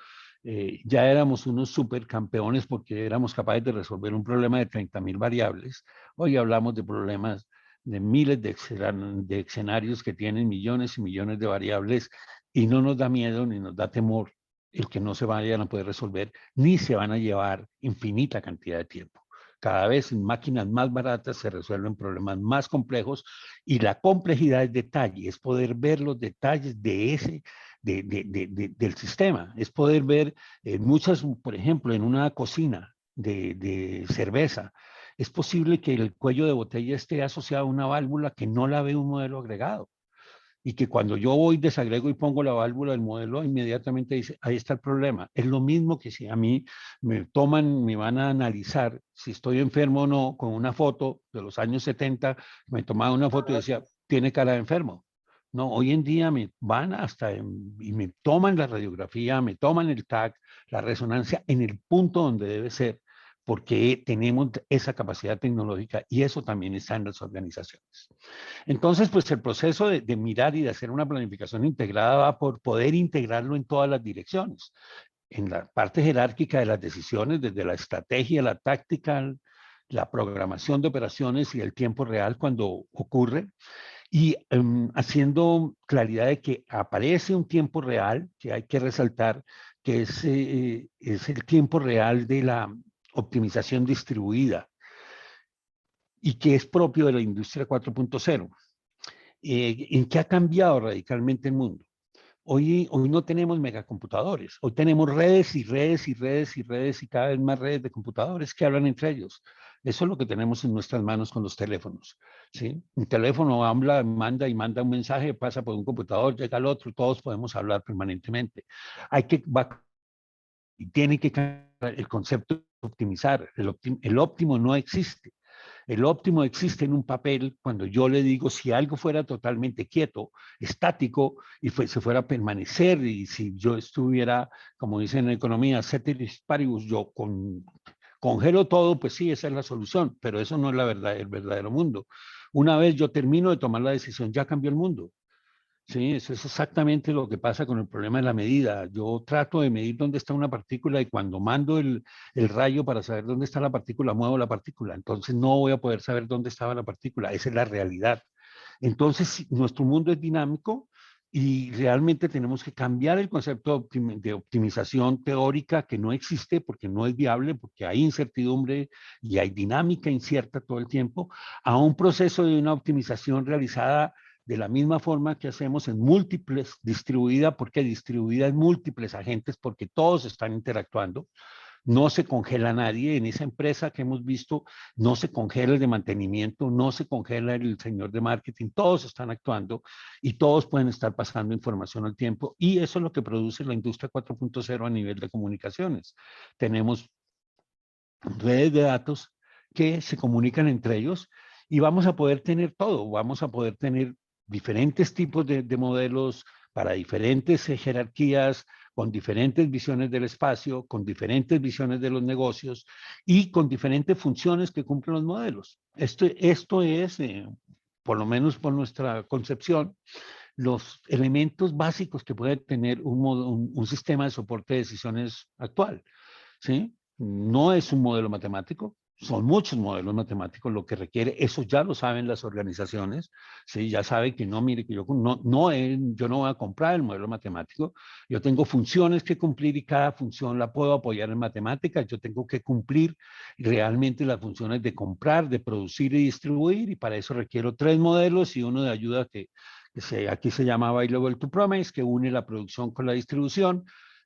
ya éramos unos supercampeones porque éramos capaces de resolver un problema de 30,000 variables. Hoy hablamos de problemas de miles de escenarios que tienen millones y millones de variables y no nos da miedo ni nos da temor el que no se vayan a poder resolver ni se van a llevar infinita cantidad de tiempo. Cada vez en máquinas más baratas se resuelven problemas más complejos y la complejidad es detalle, es poder ver los detalles del sistema, es poder ver muchas, por ejemplo, en una cocina de cerveza, es posible que el cuello de botella esté asociado a una válvula que no la ve un modelo agregado y que cuando yo voy, desagrego y pongo la válvula del modelo, inmediatamente dice, ahí está el problema. Es lo mismo que si a mí me van a analizar si estoy enfermo o no con una foto de los años 70, me tomaba una foto y decía, tiene cara de enfermo. No, hoy en día me van y me toman la radiografía, me toman el TAC, la resonancia en el punto donde debe ser porque tenemos esa capacidad tecnológica y eso también está en las organizaciones. Entonces, pues el proceso de mirar y de hacer una planificación integrada va por poder integrarlo en todas las direcciones, en la parte jerárquica de las decisiones, desde la estrategia, la táctica, la programación de operaciones y el tiempo real cuando ocurre, y haciendo claridad de que aparece un tiempo real, que hay que resaltar, que es el tiempo real de la optimización distribuida y que es propio de la industria 4.0. ¿En qué ha cambiado radicalmente el mundo? Hoy no tenemos megacomputadores, hoy tenemos redes y redes y redes y redes y cada vez más redes de computadores que hablan entre ellos. Eso es lo que tenemos en nuestras manos con los teléfonos, ¿sí? Un teléfono habla, manda y manda un mensaje, pasa por un computador, llega al otro, todos podemos hablar permanentemente. Tiene que cambiar el concepto de optimizar. El óptimo no existe. El óptimo existe en un papel cuando yo le digo si algo fuera totalmente quieto, estático, y se fuera a permanecer, y si yo estuviera, como dicen en economía, ceteris paribus, congelo todo, pues sí, esa es la solución, pero eso no es la verdad, el verdadero mundo. Una vez yo termino de tomar la decisión, ya cambió el mundo. Sí, eso es exactamente lo que pasa con el problema de la medida. Yo trato de medir dónde está una partícula y cuando mando el rayo para saber dónde está la partícula, muevo la partícula. Entonces no voy a poder saber dónde estaba la partícula. Esa es la realidad. Entonces, nuestro mundo es dinámico y realmente tenemos que cambiar el concepto de optimización teórica que no existe porque no es viable, porque hay incertidumbre y hay dinámica incierta todo el tiempo, a un proceso de una optimización realizada de la misma forma que hacemos en múltiples, distribuida, porque distribuida en múltiples agentes, porque todos están interactuando. No se congela nadie en esa empresa que hemos visto, no se congela el de mantenimiento, no se congela el señor de marketing, todos están actuando y todos pueden estar pasando información al tiempo y eso es lo que produce la industria 4.0 a nivel de comunicaciones. Tenemos redes de datos que se comunican entre ellos y vamos a poder tener todo, vamos a poder tener diferentes tipos de modelos para diferentes jerarquías, con diferentes visiones del espacio, con diferentes visiones de los negocios y con diferentes funciones que cumplen los modelos. Esto es, por lo menos por nuestra concepción, los elementos básicos que puede tener un sistema de soporte de decisiones actual. ¿Sí? No es un modelo matemático, son muchos modelos matemáticos lo que requiere, eso ya lo saben las organizaciones, ¿sí? Ya saben que no, mire, que yo yo no voy a comprar el modelo matemático, yo tengo funciones que cumplir y cada función la puedo apoyar en matemáticas, yo tengo que cumplir realmente las funciones de comprar, de producir y distribuir, y para eso requiero 3 modelos y uno de ayuda aquí se llama Available to Promise, que une la producción con la distribución,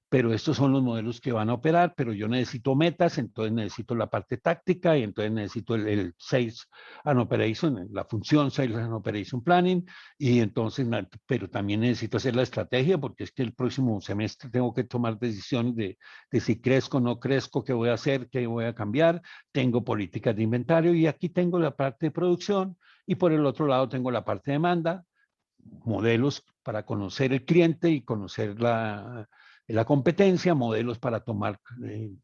pero estos son los modelos que van a operar, pero yo necesito metas, entonces necesito la parte táctica y entonces necesito el Sales and Operation, la función Sales and Operation Planning, y entonces, pero también necesito hacer la estrategia porque es que el próximo semestre tengo que tomar decisiones de si crezco o no crezco, qué voy a hacer, qué voy a cambiar, tengo políticas de inventario y aquí tengo la parte de producción y por el otro lado tengo la parte de demanda, modelos para conocer el cliente y conocer la competencia, modelos para tomar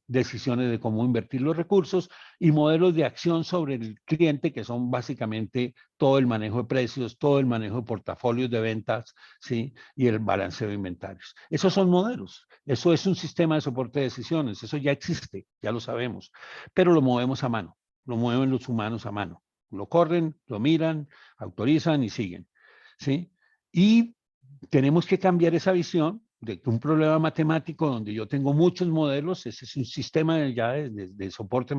decisiones de cómo invertir los recursos y modelos de acción sobre el cliente que son básicamente todo el manejo de precios, todo el manejo de portafolios de ventas, ¿sí? Y el balanceo de inventarios. Esos son modelos. Eso es un sistema de soporte de decisiones. Eso ya existe, ya lo sabemos, pero lo movemos a mano, lo mueven los humanos a mano. Lo corren, lo miran, autorizan y siguen, ¿sí? Y tenemos que cambiar esa visión de que un problema matemático donde yo tengo muchos modelos, ese es un sistema ya de soporte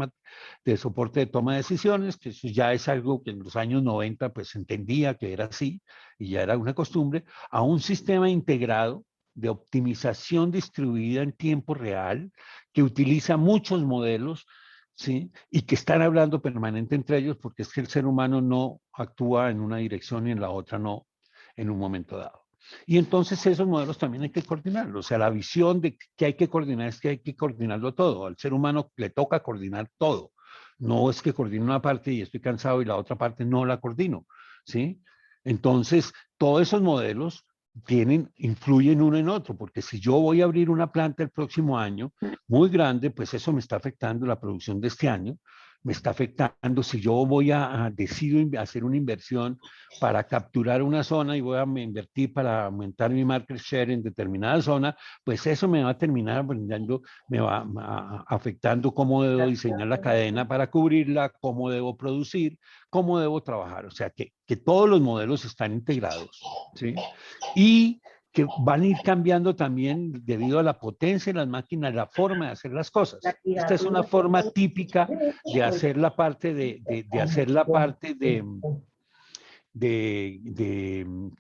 de toma de decisiones, que eso ya es algo que en los años 90 pues se entendía que era así y ya era una costumbre, a un sistema integrado de optimización distribuida en tiempo real que utiliza muchos modelos, ¿sí? Y que están hablando permanente entre ellos porque es que el ser humano no actúa en una dirección y en la otra no en un momento dado. Y entonces esos modelos también hay que coordinarlos. O sea, la visión de que hay que coordinar es que hay que coordinarlo todo. Al ser humano le toca coordinar todo. No es que coordine una parte y estoy cansado y la otra parte no la coordino, ¿sí? Entonces, todos esos modelos influyen uno en otro, porque si yo voy a abrir una planta el próximo año muy grande, pues eso me está afectando la producción de este año, me está afectando si yo voy decido hacer una inversión para capturar una zona y voy a invertir para aumentar mi market share en determinada zona, pues eso me va a terminar brindando, me va afectando cómo debo diseñar la cadena para cubrirla, cómo debo producir, cómo debo trabajar. O sea, que todos los modelos están integrados, ¿sí? Y que van a ir cambiando también debido a la potencia de las máquinas, la forma de hacer las cosas. Esta es una forma típica de hacer la parte de hacer la parte de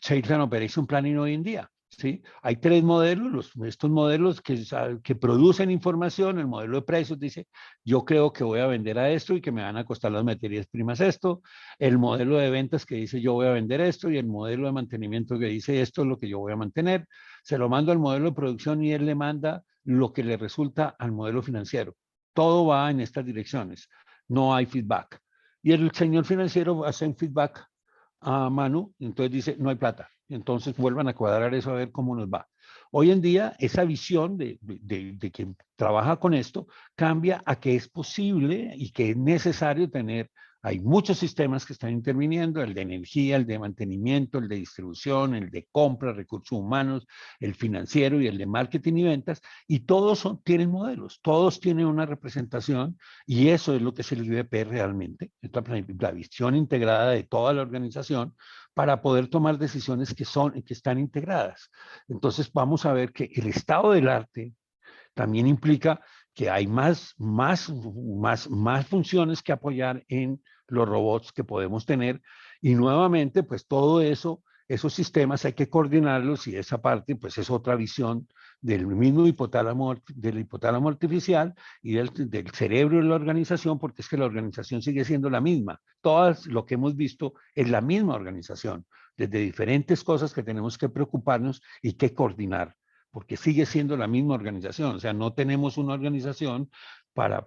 Sales and Operation Planning hoy en día. ¿Sí? Hay tres modelos, estos modelos que producen información. El modelo de precios dice, yo creo que voy a vender a esto y que me van a costar las materias primas esto. El modelo de ventas que dice, yo voy a vender esto, y el modelo de mantenimiento que dice, esto es lo que yo voy a mantener. Se lo mando al modelo de producción y él le manda lo que le resulta al modelo financiero. Todo va en estas direcciones. No hay feedback. Y el señor financiero hace un feedback a mano, entonces dice, no hay plata. Entonces vuelvan a cuadrar eso a ver cómo nos va. Hoy en día, esa visión de quien trabaja con esto cambia a que es posible y que es necesario tener, hay muchos sistemas que están interviniendo, el de energía, el de mantenimiento, el de distribución, el de compra, recursos humanos, el financiero y el de marketing y ventas, y todos tienen modelos, todos tienen una representación, y eso es lo que es el IBP realmente, es la visión integrada de toda la organización para poder tomar decisiones que están integradas. Entonces vamos a ver que el estado del arte también implica que hay más funciones que apoyar en los robots que podemos tener, y nuevamente pues todo eso, esos sistemas hay que coordinarlos, y esa parte pues es otra visión del mismo del hipotálamo artificial y del cerebro de la organización, porque es que la organización sigue siendo la misma. Todas lo que hemos visto es la misma organización, desde diferentes cosas que tenemos que preocuparnos y que coordinar, porque sigue siendo la misma organización. O sea, no tenemos una organización para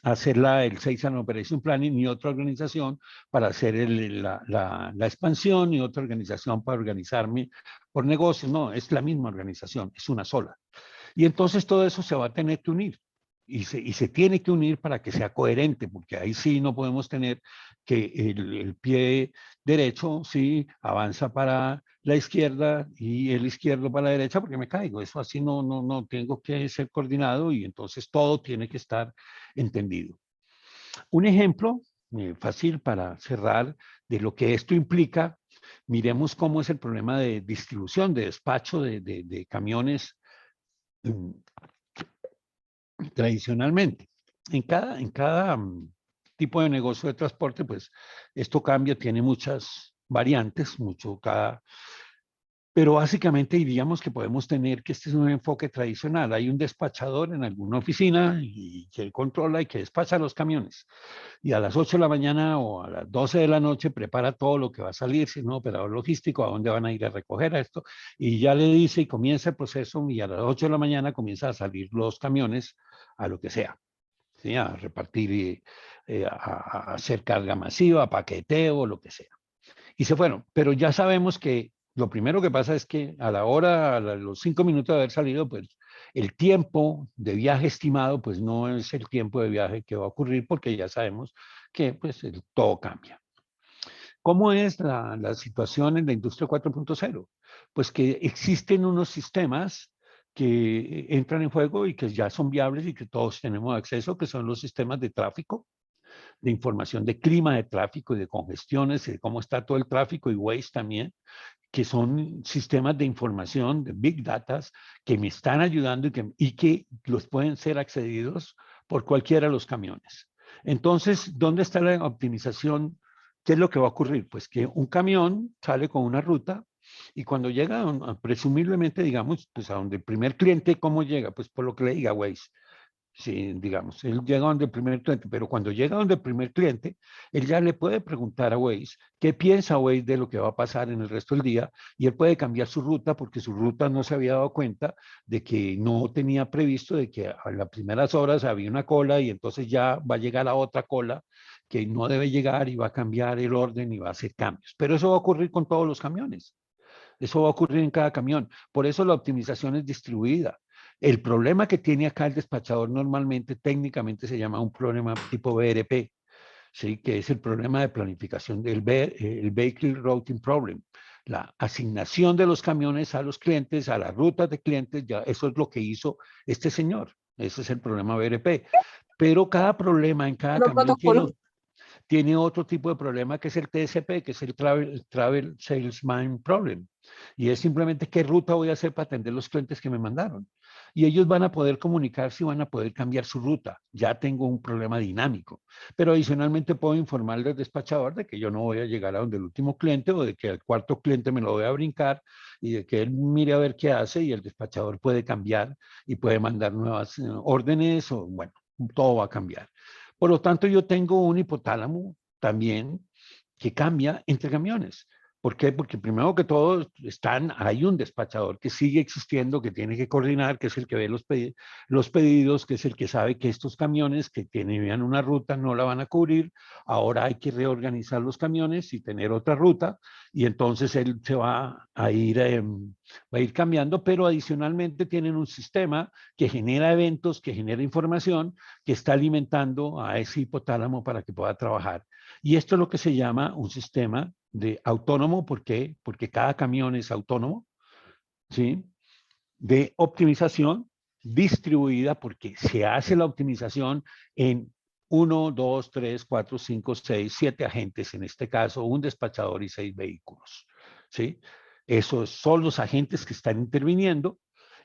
hacer el Sales and Operation Planning, ni otra organización para hacer la expansión, ni otra organización para organizarme por negocios. No, es la misma organización, es una sola. Y entonces todo eso se va a tener que unir. Y se tiene que unir para que sea coherente, porque ahí sí no podemos tener que el pie derecho sí avanza para la izquierda y el izquierdo para la derecha, porque me caigo. Eso así no tengo que ser coordinado, y entonces todo tiene que estar entendido. Un ejemplo fácil para cerrar de lo que esto implica, miremos cómo es el problema de distribución, de despacho de camiones tradicionalmente. En cada tipo de negocio de transporte, pues esto cambia, tiene muchas variantes, pero básicamente diríamos que podemos tener que este es un enfoque tradicional. Hay un despachador en alguna oficina y que controla y que despacha los camiones. Y a las 8 de la mañana o a las 12 de la noche prepara todo lo que va a salir, si es un operador logístico, a dónde van a ir a recoger esto, y ya le dice y comienza el proceso, y a las 8 de la mañana comienza a salir los camiones a lo que sea, ¿sí? A repartir, a hacer carga masiva, a paqueteo, lo que sea. Y se fueron, pero ya sabemos que lo primero que pasa es que a los 5 minutos de haber salido, pues el tiempo de viaje estimado, pues no es el tiempo de viaje que va a ocurrir, porque ya sabemos que pues todo cambia. ¿Cómo es la situación en la industria 4.0? Pues que existen unos sistemas que entran en juego y que ya son viables y que todos tenemos acceso, que son los sistemas de tráfico, de información de clima, de tráfico y de congestiones, y de cómo está todo el tráfico, y Waze también, que son sistemas de información, de big data, que me están ayudando y que los pueden ser accedidos por cualquiera de los camiones. Entonces, ¿dónde está la optimización? ¿Qué es lo que va a ocurrir? Pues que un camión sale con una ruta, y cuando llega, presumiblemente, digamos, pues a donde el primer cliente, ¿cómo llega? Pues por lo que le diga Waze. Sí, digamos, él llega donde el primer cliente, pero cuando llega donde el primer cliente, él ya le puede preguntar a Waze qué piensa Waze de lo que va a pasar en el resto del día, y él puede cambiar su ruta, porque su ruta no se había dado cuenta de que no tenía previsto de que a las primeras horas había una cola, y entonces ya va a llegar a otra cola que no debe llegar, y va a cambiar el orden y va a hacer cambios. Pero eso va a ocurrir con todos los camiones. Eso va a ocurrir en cada camión. Por eso la optimización es distribuida. El problema que tiene acá el despachador normalmente, técnicamente se llama un problema tipo BRP, ¿sí? Que es el problema de planificación del el Vehicle Routing Problem. La asignación de los camiones a los clientes, a las rutas de clientes, ya eso es lo que hizo este señor. Ese es el problema BRP. Pero cada problema en cada Los camión protocolos. tiene otro tipo de problema que es el TSP, que es el Travel Salesman Problem. Y es simplemente qué ruta voy a hacer para atender los clientes que me mandaron. Y ellos van a poder comunicarse y van a poder cambiar su ruta. Ya tengo un problema dinámico. Pero adicionalmente puedo informarle al despachador de que yo no voy a llegar a donde el último cliente o de que el cuarto cliente me lo voy a brincar y de que él mire a ver qué hace y el despachador puede cambiar y puede mandar nuevas órdenes o bueno, todo va a cambiar. Por lo tanto, yo tengo un hipotálamo también que cambia entre camiones. ¿Por qué? Porque primero que todo hay un despachador que sigue existiendo, que tiene que coordinar, que es el que ve los pedidos, que es el que sabe que estos camiones que tenían una ruta no la van a cubrir. Ahora hay que reorganizar los camiones y tener otra ruta y entonces él se va a ir cambiando, pero adicionalmente tienen un sistema que genera eventos, que genera información, que está alimentando a ese hipotálamo para que pueda trabajar. Y esto es lo que se llama un sistema de autónomo. ¿Por qué? Porque cada camión es autónomo, ¿sí? De optimización distribuida, porque se hace la optimización en 1, 2, 3, 4, 5, 6, 7 agentes, en este caso un despachador y 6 vehículos, ¿sí? Esos son los agentes que están interviniendo.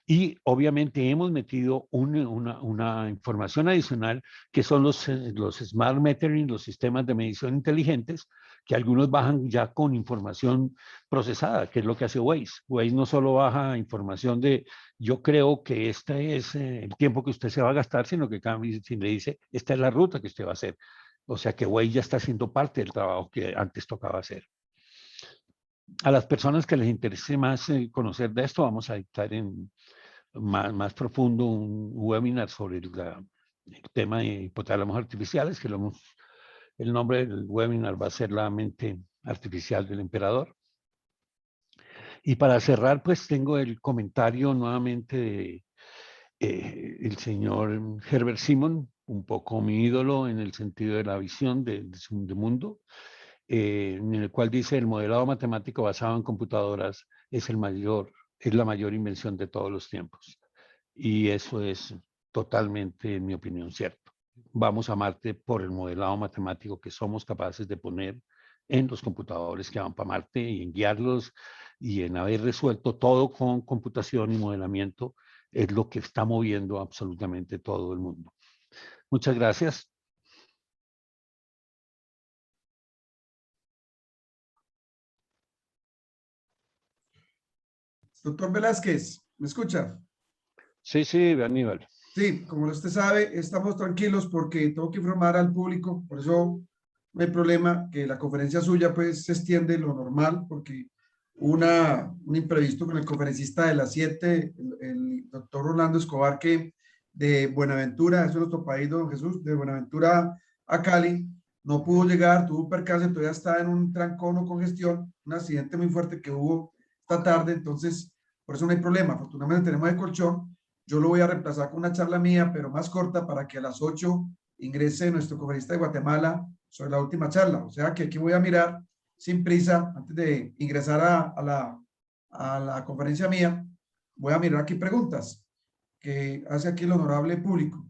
Y obviamente hemos metido una información adicional que son los Smart Metering, los sistemas de medición inteligentes, que algunos bajan ya con información procesada, que es lo que hace Waze. Waze no solo baja información de yo creo que este es el tiempo que usted se va a gastar, sino que si le dice esta es la ruta que usted va a hacer. O sea que Waze ya está haciendo parte del trabajo que antes tocaba hacer. A las personas que les interese más conocer de esto, vamos a dictar más profundo un webinar sobre el tema de hipotálamos artificiales, que el nombre del webinar va a ser La mente artificial del emperador. Y para cerrar, pues tengo el comentario nuevamente de el señor Herbert Simon, un poco mi ídolo en el sentido de la visión de su mundo, en el cual dice el modelado matemático basado en computadoras es la mayor invención de todos los tiempos. Y eso es totalmente, en mi opinión, cierto. Vamos a Marte por el modelado matemático que somos capaces de poner en los computadores que van para Marte y en guiarlos y en haber resuelto todo con computación y modelamiento es lo que está moviendo absolutamente todo el mundo. Muchas gracias. Doctor Velázquez, ¿me escucha? Sí, sí, Aníbal. Sí, como usted sabe, estamos tranquilos porque tengo que informar al público, por eso no hay problema que la conferencia suya pues se extiende lo normal, porque un imprevisto con el conferencista de las 7, el doctor Rolando Escobar, que de Buenaventura, eso es nuestro país, don Jesús, de Buenaventura a Cali, no pudo llegar, tuvo un percance, todavía está en un trancón o congestión, un accidente muy fuerte que hubo esta tarde, entonces por eso no hay problema, afortunadamente tenemos el colchón. Yo lo voy a reemplazar con una charla mía, pero más corta, para que a las 8 ingrese nuestro conferencista de Guatemala sobre la última charla. O sea que aquí voy a mirar sin prisa, antes de ingresar a la conferencia mía, voy a mirar aquí preguntas que hace aquí el honorable público.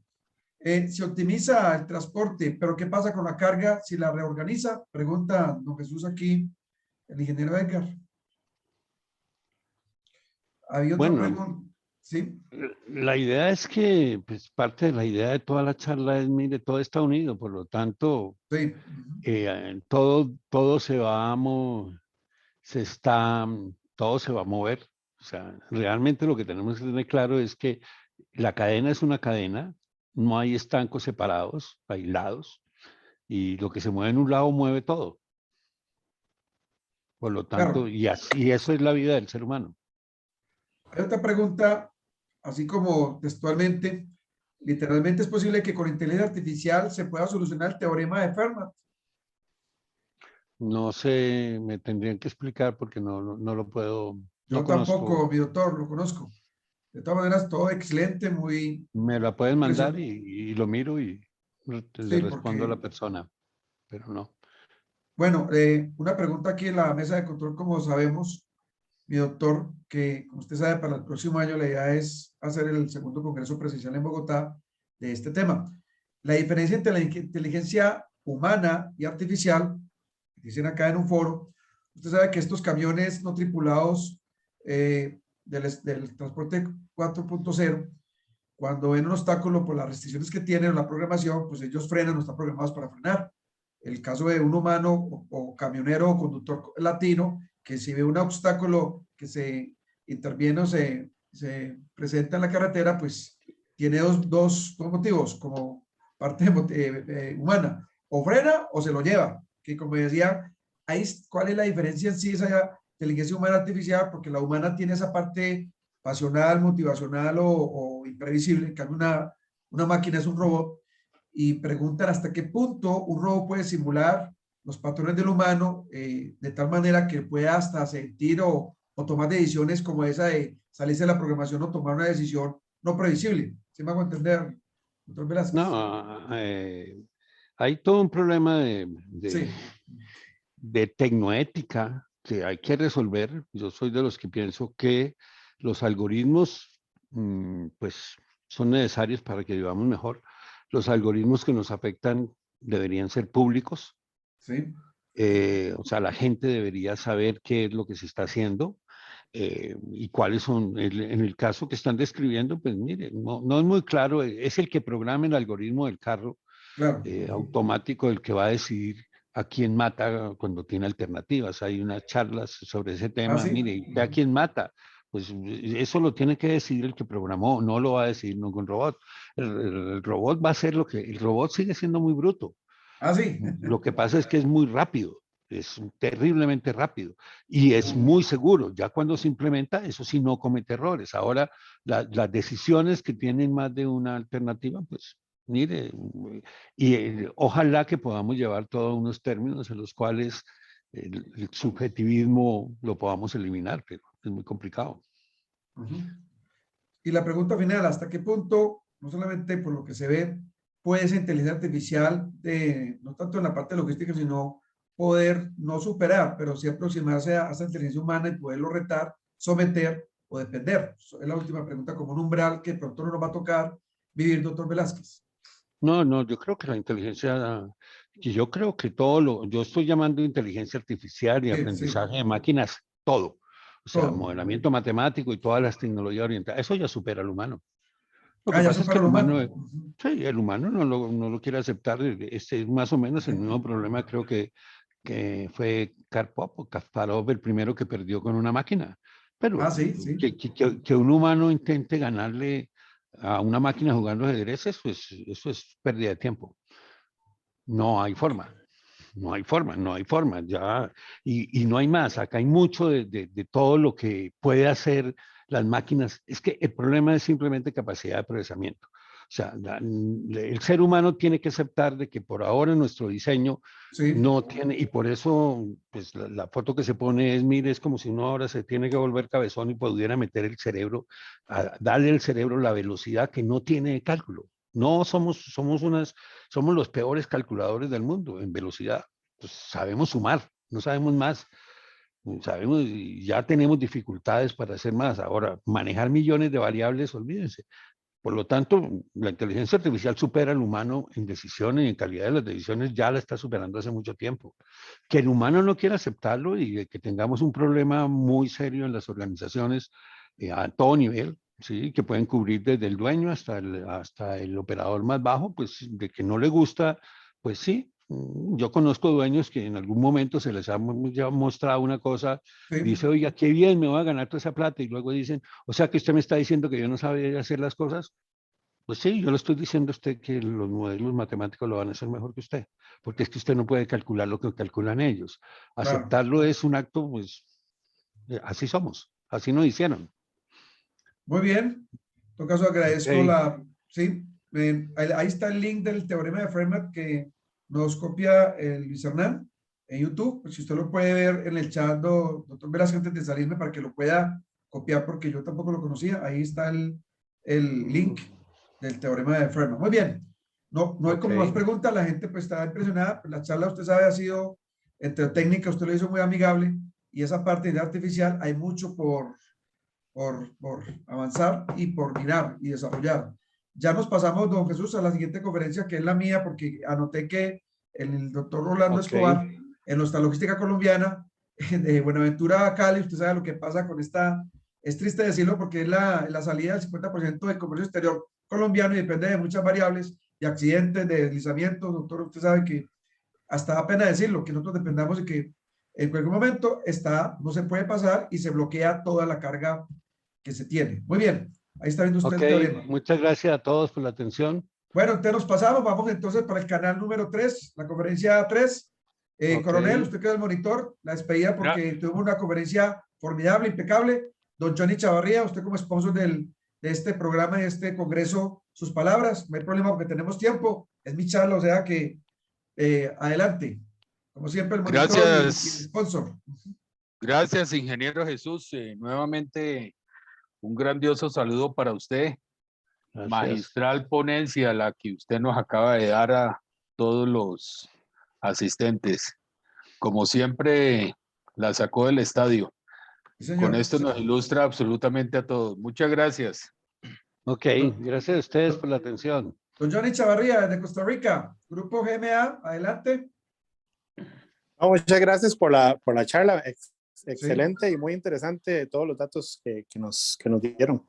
Se optimiza el transporte, pero ¿qué pasa con la carga si la reorganiza? Pregunta don Jesús aquí, el ingeniero Edgar. Había otra pregunta. ¿Sí? La idea es que, pues, parte de la idea de toda la charla es, mire, todo está unido, por lo tanto, Sí. todo se va todo se va a mover. O sea, realmente lo que tenemos que tener claro es que la cadena es una cadena, no hay estancos separados, aislados, y lo que se mueve en un lado mueve todo. Por lo tanto, Claro. y eso es la vida del ser humano. Hay otra pregunta, así como textualmente, literalmente es posible que con inteligencia artificial se pueda solucionar el teorema de Fermat. No sé, me tendrían que explicar porque no lo puedo, no Yo tampoco, conozco. mi doctor, lo conozco. De todas maneras, todo excelente, muy, Me la pueden muy mandar preciso. y lo miro y le Sí, respondo a la porque, persona, pero no. bueno, una pregunta aquí en la mesa de control, como sabemos, mi doctor, que como usted sabe, para el próximo año la idea es hacer el segundo Congreso Presidencial en Bogotá de este tema. La diferencia entre la inteligencia humana y artificial, dicen acá en un foro, usted sabe que estos camiones no tripulados del transporte 4.0, cuando ven un obstáculo por las restricciones que tienen o la programación, pues ellos frenan, no están programados para frenar. El caso de un humano o camionero o conductor latino, que si ve un obstáculo que se interviene o se presenta en la carretera, pues tiene dos motivos como parte humana, o frena o se lo lleva, que como decía, ahí, ¿cuál es la diferencia en sí esa inteligencia humana artificial? Porque la humana tiene esa parte pasional, motivacional o imprevisible, en cambio una máquina es un robot, y preguntan hasta qué punto un robot puede simular los patrones del humano de tal manera que pueda hasta sentir o tomar decisiones como esa de salirse de la programación o tomar una decisión no previsible. ¿Sí me hago entender, doctor Velázquez? No, hay todo un problema Sí, de tecnoética que hay que resolver. Yo soy de los que pienso que los algoritmos, pues, son necesarios para que vivamos mejor. Los algoritmos que nos afectan deberían ser públicos. sí, O sea, la gente debería saber qué es lo que se está haciendo y cuáles son, en el caso que están describiendo, pues mire, no es muy claro, es el que programa el algoritmo del carro claro. automático el que va a decidir a quién mata cuando tiene alternativas. Hay unas charlas sobre ese Ah, tema, sí. mire, ¿y usted a quién mata? Pues eso lo tiene que decidir el que programó, no lo va a decidir ningún robot. El robot va a hacer lo que, el robot sigue siendo muy bruto. Ah, sí. Lo que pasa es que es muy rápido, es terriblemente rápido y es muy seguro. Ya cuando se implementa, eso sí no comete errores. Ahora, las decisiones que tienen más de una alternativa, pues mire, y ojalá que podamos llevar todos unos términos en los cuales el subjetivismo lo podamos eliminar, pero es muy complicado. Ujú. Y la pregunta final, ¿hasta qué punto, no solamente por lo que se ve, puede esa inteligencia artificial, no tanto en la parte logística, sino poder no superar, pero sí aproximarse a esa inteligencia humana y poderlo retar, someter o depender? Es la última pregunta, como un umbral que pronto no nos va a tocar vivir, doctor Velázquez. No, yo creo que la inteligencia, que yo creo que todo yo estoy llamando inteligencia artificial y Sí, sí, aprendizaje de máquinas, todo. O sea, todo. modelamiento matemático y todas las tecnologías orientadas, eso ya supera al humano. Lo Ah, que ya pasa es que supera el lo humano, humano. Ujú. sí, el humano no lo quiere aceptar. Este es más o menos el mismo problema, creo que fue Karpov o Kasparov el primero que perdió con una máquina. Ah, Pero sí, sí. que un humano intente ganarle a una máquina jugando ajedrez, pues eso es pérdida de tiempo. No hay forma, no hay forma, no hay forma. Ya, y no hay más. Acá hay mucho de todo lo que puede hacer las máquinas. Es que el problema es simplemente capacidad de procesamiento. O sea, el ser humano tiene que aceptar de que por ahora nuestro diseño Sí, no tiene, y por eso, pues la foto que se pone es, mire, es como si uno ahora se tiene que volver cabezón y pudiera meter el cerebro, darle al cerebro la velocidad que no tiene de cálculo. No somos los peores calculadores del mundo en velocidad. Pues sabemos sumar, no sabemos más. Sabemos, ya tenemos dificultades para hacer más. Ahora, manejar millones de variables, olvídense. Por lo tanto, la inteligencia artificial supera al humano en decisiones y en calidad de las decisiones, ya la está superando hace mucho tiempo. Que el humano no quiera aceptarlo y que tengamos un problema muy serio en las organizaciones a todo nivel, ¿sí? Que pueden cubrir desde el dueño hasta el operador más bajo, pues de que no le gusta, pues sí. Yo conozco dueños que en algún momento se les ha ya mostrado una cosa, sí. dice, oiga, qué bien, me voy a ganar toda esa plata, y luego dicen, o sea que usted me está diciendo que yo no sabía hacer las cosas. Pues sí, yo le estoy diciendo a usted que los modelos matemáticos lo van a hacer mejor que usted, porque es que usted no puede calcular lo que calculan ellos. Claro. Aceptarlo es un acto, pues, así somos, así nos hicieron. Muy bien. En todo caso, Ok, agradezco la... Sí, ahí está el link del teorema de Fermat que nos copia Luis Hernán. en YouTube. Pues si usted lo puede ver en el chat, doctor Velázquez, antes de salirme, para que lo pueda copiar, porque yo tampoco lo conocía. Ahí está el link del teorema de Fermat. Muy bien. No hay como más preguntas. La gente pues está impresionada. La charla, usted sabe, ha sido entre técnica, usted lo hizo muy amigable. Y esa parte de artificial hay mucho por avanzar y por mirar y desarrollar. Ya nos pasamos, don Jesús, a la siguiente conferencia, que es la mía, porque anoté que el doctor Rolando Escobar, en nuestra logística colombiana, de Buenaventura a Cali, usted sabe lo que pasa con esta, es triste decirlo, porque es la salida del 50% del comercio exterior colombiano y depende de muchas variables, de accidentes, de deslizamientos. Doctor, usted sabe que hasta da pena decirlo, que nosotros dependamos de que en cualquier momento no se puede pasar y se bloquea toda la carga que se tiene. Muy bien, ahí está viendo usted el teorema. Muchas gracias a todos por la atención. Bueno, entonces nos pasamos, vamos entonces para el canal número 3, la conferencia 3. Coronel, usted queda el monitor, la despedida porque tuvimos una conferencia formidable, impecable. Don Johnny Chavarría, usted como sponsor de este programa, de este congreso, sus palabras, no hay problema porque tenemos tiempo, es mi charla, o sea que adelante. Como siempre, el monitor y el sponsor. Gracias, ingeniero Jesús. Nuevamente, un grandioso saludo para usted. Gracias. Magistral ponencia la que usted nos acaba de dar a todos los asistentes. Como siempre, la sacó del estadio. Sí, con esto nos ilustra absolutamente a todos. Muchas gracias. Ok, gracias a ustedes por la atención. Don Johnny Chavarría, de Costa Rica, Grupo GMA, adelante. Muchas gracias por la charla, excelente sí. Y muy interesante todos los datos que nos dieron.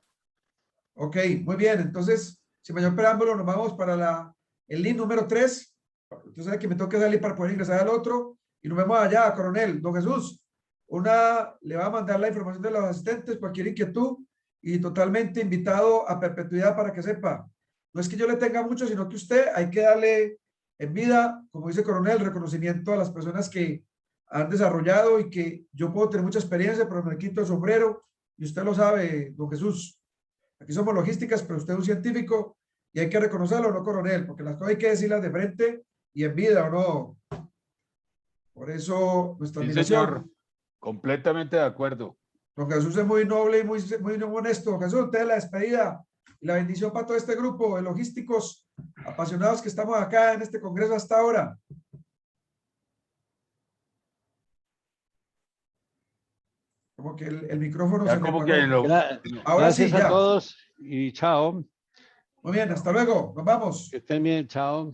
Ok, muy bien, entonces, sin mayor preámbulo, nos vamos para el link número 3. Usted sabe que me toca salir para poder ingresar al otro, y nos vemos allá, coronel. Don Jesús, le va a mandar la información de los asistentes, cualquier inquietud, y totalmente invitado a perpetuidad para que sepa. No es que yo le tenga mucho, sino que usted hay que darle en vida, como dice coronel, reconocimiento a las personas que han desarrollado y que yo puedo tener mucha experiencia, pero me quito el sombrero y usted lo sabe, don Jesús. Aquí somos logísticas, pero usted es un científico y hay que reconocerlo, no coronel, porque las cosas hay que decirlas de frente y en vida, ¿o no? Por eso nuestra admiración. Señor, completamente de acuerdo. Don Jesús es muy noble y muy honesto. Jesús, usted la despedida y la bendición para todo este grupo de logísticos apasionados que estamos acá en este congreso hasta ahora. Como que el micrófono ya se como me que ahora gracias sí, ya. a todos y chao. Muy bien, hasta luego. Nos vamos. Que estén bien, chao.